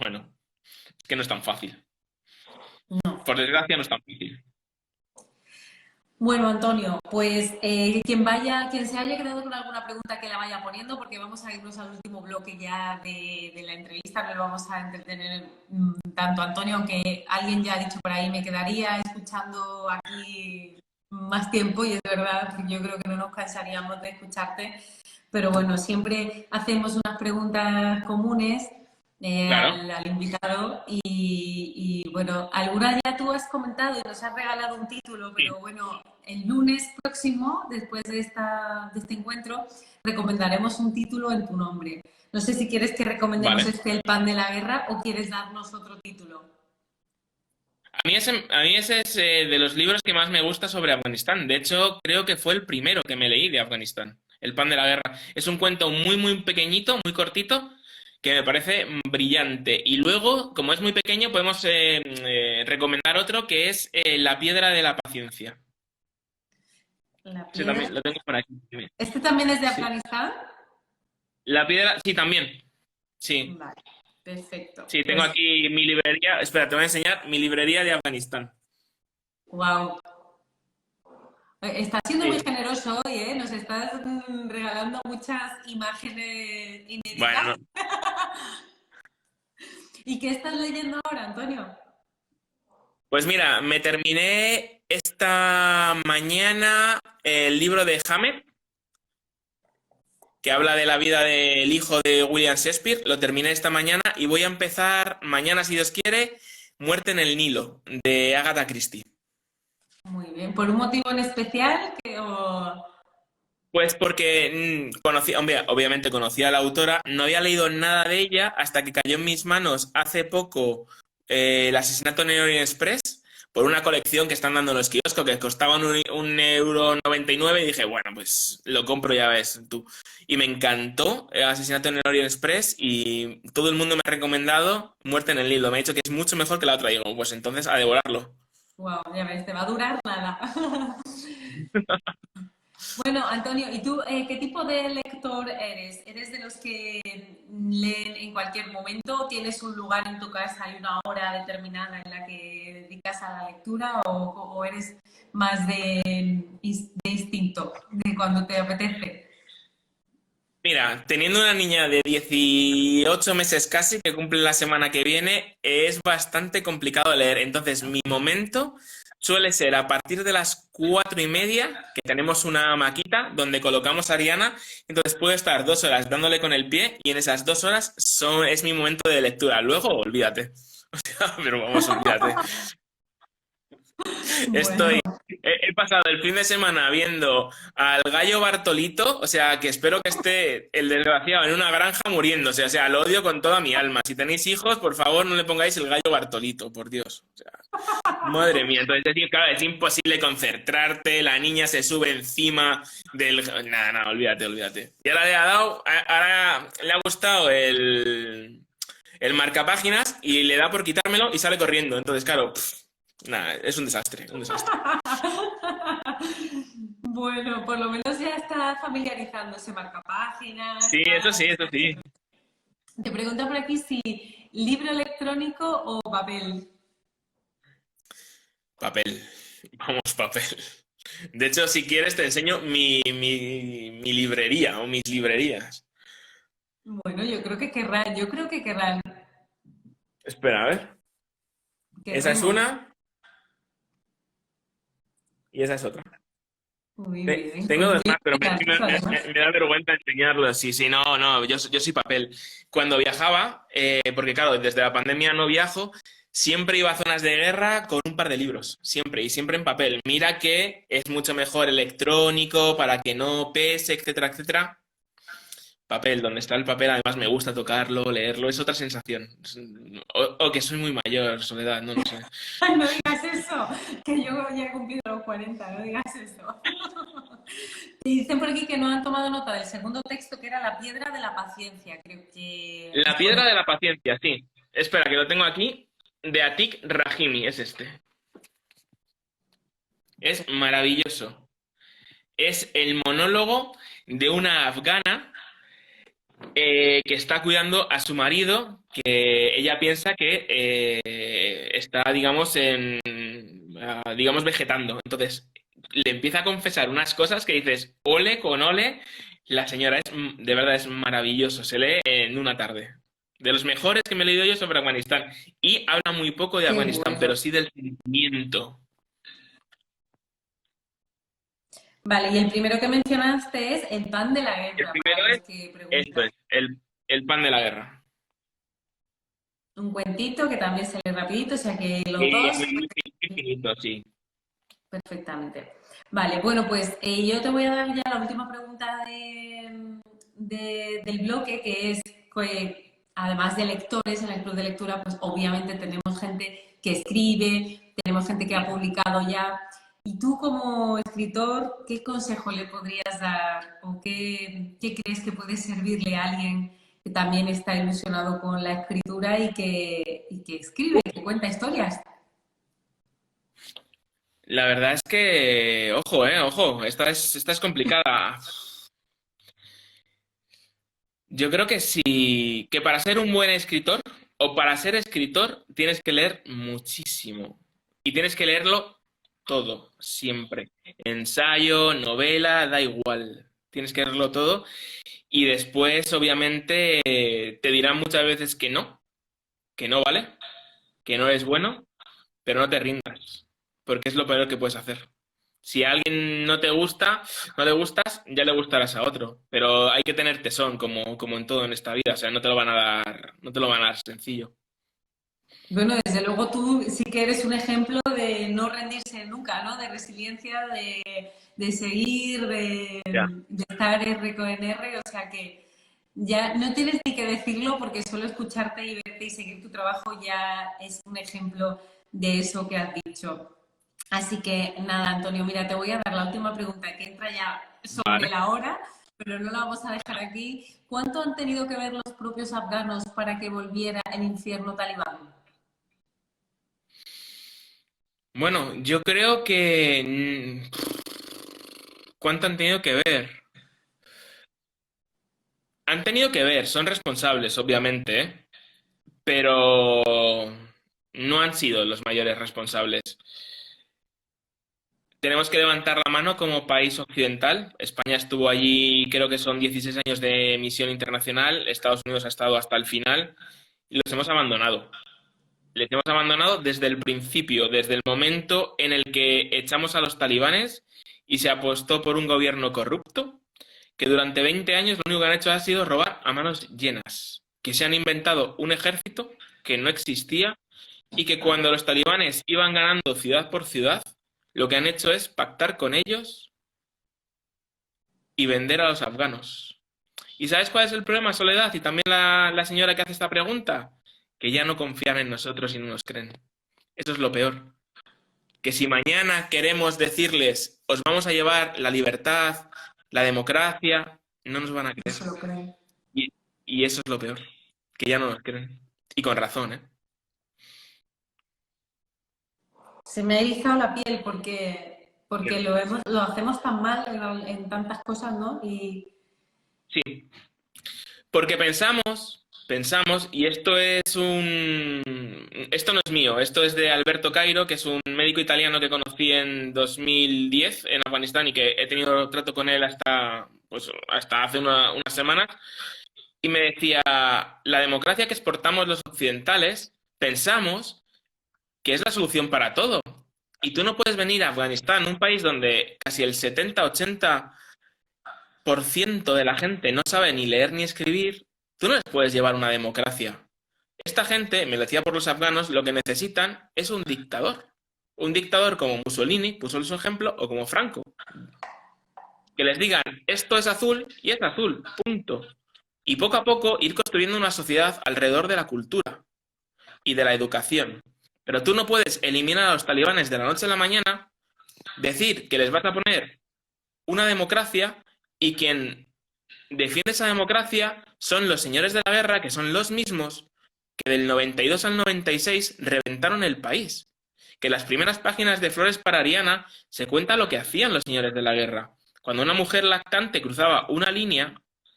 Bueno, es que no es tan fácil. No. Por desgracia no es tan fácil. Bueno, Antonio, pues quien se haya quedado con alguna pregunta que la vaya poniendo, porque vamos a irnos al último bloque ya de la entrevista, no lo vamos a entretener tanto, Antonio, aunque alguien ya ha dicho por ahí, me quedaría escuchando aquí más tiempo y es verdad, yo creo que no nos cansaríamos de escucharte, pero bueno, siempre hacemos unas preguntas comunes Claro, al invitado y, bueno, alguna ya tú has comentado y nos has regalado un título, sí, pero bueno, el lunes próximo, después de este encuentro, recomendaremos un título en tu nombre. No sé si quieres que recomendemos vale. El pan de la guerra o quieres darnos otro título. A mí ese es de los libros que más me gusta sobre Afganistán. De hecho, creo que fue el primero que me leí de Afganistán, El pan de la guerra. Es un cuento muy, muy pequeñito, muy cortito, que me parece brillante. Y luego, como es muy pequeño, podemos recomendar otro que es La piedra de la paciencia. La Ese piedra. también lo tengo por aquí. ¿Este también es de Sí. Afganistán? La piedra, sí, también. Sí. Vale, perfecto. Sí, tengo Pues, aquí mi librería. Espera, te voy a enseñar mi librería de Afganistán. wow. Estás siendo muy Sí. generoso hoy, ¿eh? Nos estás regalando muchas imágenes Bueno, inéditas. ¿Y qué estás leyendo ahora, Antonio? Pues mira, me terminé esta mañana el libro de Hammett, que habla de la vida del hijo de William Shakespeare. Lo terminé esta mañana y voy a empezar mañana, si Dios quiere, Muerte en el Nilo, de Agatha Christie. Muy bien. ¿Por un motivo en especial? Pues porque conocí, hombre, obviamente conocía a la autora, no había leído nada de ella hasta que cayó en mis manos hace poco El asesinato en el Orient Express por una colección que están dando en los kioscos que costaban un euro 99 y dije, bueno, pues lo compro, ya ves tú. Y me encantó El asesinato en el Orient Express y todo el mundo me ha recomendado Muerte en el Nilo. Me ha dicho que es mucho mejor que la otra. Y digo, pues entonces a devorarlo. Wow, ya ves, te va a durar nada. Bueno, Antonio, ¿y tú qué tipo de lector eres? ¿Eres de los que leen en cualquier momento? ¿Tienes un lugar en tu casa y una hora determinada en la que dedicas a la lectura? ¿O eres más de instinto, de cuando te apetece? Mira, teniendo una niña de 18 meses casi, que cumple la semana que viene, es bastante complicado leer. Entonces, mi momento suele ser a partir de las 4:30, que tenemos una maquita donde colocamos a Ariana. Entonces, puedo estar 2 horas dándole con el pie y en esas 2 horas es mi momento de lectura. Luego, olvídate. O sea, pero vamos, olvídate. Bueno, Estoy, he pasado el fin de semana viendo al gallo Bartolito, o sea, que espero que esté el desgraciado en una granja muriéndose, o sea, lo odio con toda mi alma. Si tenéis hijos, por favor, no le pongáis el gallo Bartolito, por Dios. O sea, madre mía, entonces es decir, claro, es imposible concentrarte, la niña se sube encima del... Nada, nada, olvídate, olvídate. Y ahora le ha dado, ahora le ha gustado el marcapáginas y le da por quitármelo y sale corriendo. Entonces, claro, nada, es un desastre, un desastre. bueno, por lo menos ya está familiarizándose, marca páginas, Sí, eso sí, tal. eso sí. Te pregunto por aquí si libro electrónico o papel. Papel. Vamos, papel. De hecho, si quieres, te enseño mi librería o mis librerías. Bueno, yo creo que querrán, Espera, a ver. Esa es querremos. una y esa es otra. Muy bien, Tengo pues dos muy más, pero ordenadito además. me da vergüenza enseñarlos. Sí, sí, no, no, yo soy papel. Cuando viajaba, porque claro, desde la pandemia no viajo, siempre iba a zonas de guerra con un par de libros, siempre, y siempre en papel. Mira que es mucho mejor electrónico para que no pese, etcétera, etcétera. Papel, donde está el papel, además me gusta tocarlo, leerlo, es otra sensación. O que soy muy mayor, Soledad, no lo sé. Ay, no digas eso, que yo ya he cumplido los 40, no digas eso. Y dicen por aquí que no han tomado nota del segundo texto, que era La piedra de la paciencia. Creo que La es por... piedra de la paciencia, sí. Espera, que lo tengo aquí. De Atik Rahimi, es este. Es maravilloso. Es el monólogo de una afgana que está cuidando a su marido, que ella piensa que está, digamos, digamos, vegetando. Entonces, le empieza a confesar unas cosas que dices, ole con ole, la señora es, de verdad, es maravilloso. Se lee en una tarde. De los mejores que me he leído yo sobre Afganistán. Y habla muy poco de Qué Afganistán, bueno. pero sí del sentimiento. Vale, y el primero que mencionaste es El pan de la El guerra, para primero los es, que esto preguntan. es, el pan de la guerra. Un cuentito que también se lee rapidito, o sea que los Y dos muy, muy finito, sí. perfectamente. Vale, bueno, pues yo te voy a dar ya la última pregunta del bloque, que es que además de lectores en el club de lectura, pues obviamente tenemos gente que escribe, tenemos gente que ha publicado ya. Y tú como escritor, ¿qué consejo le podrías dar o qué crees que puede servirle a alguien que también está ilusionado con la escritura y que escribe, que cuenta historias? La verdad es que, ojo, ojo, esta es complicada. Yo creo que sí, que para ser un buen escritor o para ser escritor tienes que leer muchísimo y tienes que leerlo todo, siempre. Ensayo, novela, da igual. Tienes que leerlo todo y después, obviamente, te dirán muchas veces que no vale, que no es bueno, pero no te rindas, porque es lo peor que puedes hacer. Si a alguien no te gusta, no le gustas, ya le gustarás a otro. Pero hay que tener tesón, como en todo en esta vida. O sea, no te lo van a dar, no te lo van a dar sencillo. Bueno, desde luego tú sí que eres un ejemplo de no rendirse nunca, ¿no? De resiliencia, de seguir, Ya. de estar R con R, o sea que ya no tienes ni que decirlo porque solo escucharte y verte y seguir tu trabajo ya es un ejemplo de eso que has dicho. Así que nada, Antonio, mira, te voy a dar la última pregunta que entra ya sobre Vale. la hora, pero no la vamos a dejar aquí. ¿Cuánto han tenido que ver los propios afganos para que volviera el infierno talibán? Bueno, yo creo que... ¿Cuánto han tenido que ver? Han tenido que ver, son responsables, obviamente, ¿eh? Pero no han sido los mayores responsables. Tenemos que levantar la mano como país occidental. España estuvo allí, creo que son 16 años de misión internacional. Estados Unidos ha estado hasta el final y los hemos abandonado. Les hemos abandonado desde el principio, desde el momento en el que echamos a los talibanes y se apostó por un gobierno corrupto, que durante 20 años lo único que han hecho ha sido robar a manos llenas, que se han inventado un ejército que no existía y que cuando los talibanes iban ganando ciudad por ciudad, lo que han hecho es pactar con ellos y vender a los afganos. ¿Y sabes cuál es el problema, Soledad? Y también la señora que hace esta pregunta, que ya no confían en nosotros y no nos creen. Eso es lo peor. Que si mañana queremos decirles, os vamos a llevar la libertad, la democracia, no nos van a No creer. se lo creen. Y, y eso es lo peor, que ya no nos creen. Y con razón, ¿eh? Se me ha erizado la piel porque Bien. lo hacemos tan mal en tantas cosas, ¿no? Y Sí, porque pensamos, y esto no es mío, esto es de Alberto Cairo, que es un médico italiano que conocí en 2010 en Afganistán y que he tenido trato con él hasta hace unas semanas, y me decía, la democracia que exportamos los occidentales, pensamos que es la solución para todo. Y tú no puedes venir a Afganistán, un país donde casi el 70-80% de la gente no sabe ni leer ni escribir, tú no les puedes llevar una democracia. Esta gente, me lo decía por los afganos, lo que necesitan es un dictador. Un dictador como Mussolini, puso su ejemplo, o como Franco. Que les digan, esto es azul y es azul, punto. Y poco a poco ir construyendo una sociedad alrededor de la cultura y de la educación. Pero tú no puedes eliminar a los talibanes de la noche a la mañana, decir que les vas a poner una democracia y quien defiende esa democracia son los señores de la guerra, que son los mismos que del 92 al 96 reventaron el país. Que en las primeras páginas de Flores para Ariana se cuenta lo que hacían los señores de la guerra. Cuando una mujer lactante cruzaba una línea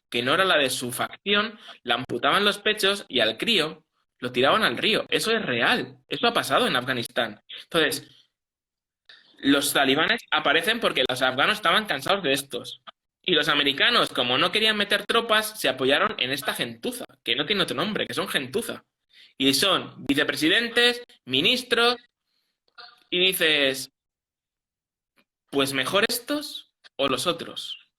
que no era la de su facción, la amputaban los pechos y al crío lo tiraban al río. Eso es real. Eso ha pasado en Afganistán. Entonces, los talibanes aparecen porque los afganos estaban cansados de estos. Y los americanos, como no querían meter tropas, se apoyaron en esta gentuza, que no tiene otro nombre, que son gentuza. Y son vicepresidentes, ministros, y dices, pues mejor estos o los otros.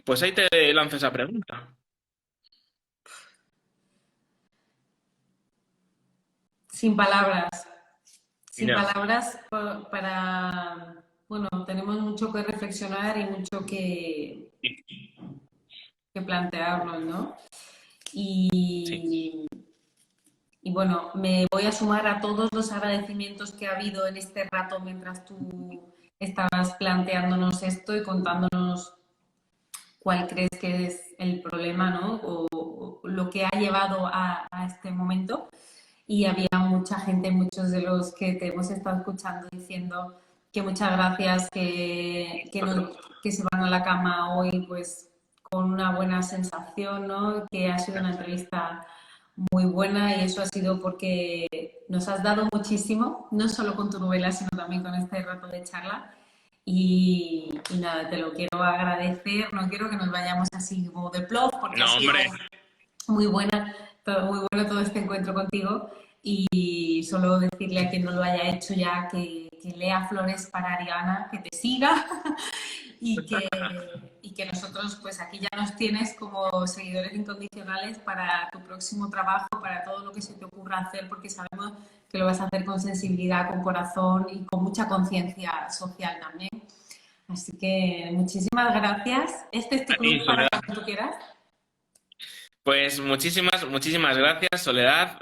Pues ahí te lanzo esa pregunta. sin palabras, sin Ya. palabras para, bueno, tenemos mucho que reflexionar y mucho que plantearnos, ¿no? Sí. Y bueno, me voy a sumar a todos los agradecimientos que ha habido en este rato mientras tú estabas planteándonos esto y contándonos cuál crees que es el problema, ¿no? O lo que ha llevado a este momento. Y había mucha gente, muchos de los que te hemos estado escuchando diciendo que muchas gracias, que se van a la cama hoy pues con una buena sensación, ¿no? Que ha sido una entrevista muy buena y eso ha sido porque nos has dado muchísimo, no solo con tu novela, sino también con este rato de charla. Y nada, te lo quiero agradecer. No quiero que nos vayamos así como de plop, porque ha No, sido hombre. muy buena, muy bueno todo este encuentro contigo. Y solo decirle a quien no lo haya hecho ya que lea Flores para Ariana, que te siga y que nosotros, pues aquí ya nos tienes como seguidores incondicionales para tu próximo trabajo, para todo lo que se te ocurra hacer, porque sabemos que lo vas a hacer con sensibilidad, con corazón y con mucha conciencia social también. Así que muchísimas gracias. Este es tu A ti, club para Soledad. cuando tú quieras. Pues muchísimas gracias, Soledad,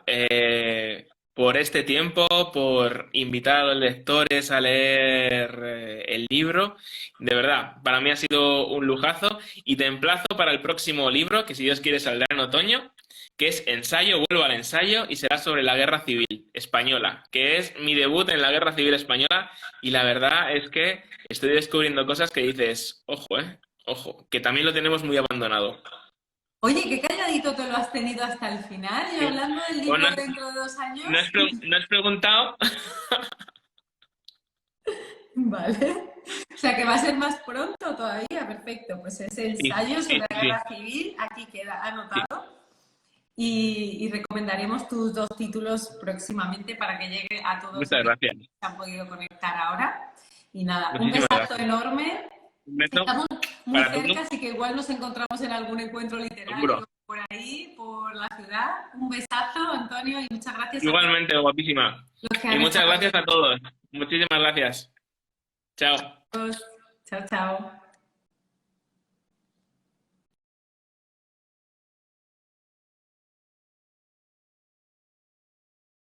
por este tiempo, por invitar a los lectores a leer el libro. De verdad, para mí ha sido un lujazo y te emplazo para el próximo libro, que si Dios quiere saldrá en otoño, que es Ensayo, vuelvo al ensayo, y será sobre la Guerra Civil Española, que es mi debut en la Guerra Civil Española, y la verdad es que estoy descubriendo cosas que dices, ojo, que también lo tenemos muy abandonado. Oye, qué calladito te lo has tenido hasta el final y Sí. hablando del ¿O libro dentro de 2 años. no has preguntado? Vale. O sea que va a ser más pronto todavía, perfecto. Pues ese Sí, ensayo sobre sí, la sí, guerra civil, aquí queda sí. anotado. Y recomendaremos tus 2 títulos próximamente para que llegue a todos Muchas aquellos gracias. que se han podido conectar ahora. Y nada, un Muchísimas besazo gracias. enorme. Un beso Estamos muy para cerca, todos, así que igual nos encontramos en algún encuentro seguro. literario por ahí, por la ciudad. Un besazo, Antonio, y muchas gracias a todos Igualmente, guapísima. los que Y han muchas estado gracias a todos. Muchísimas gracias. Chao. Chao, chao.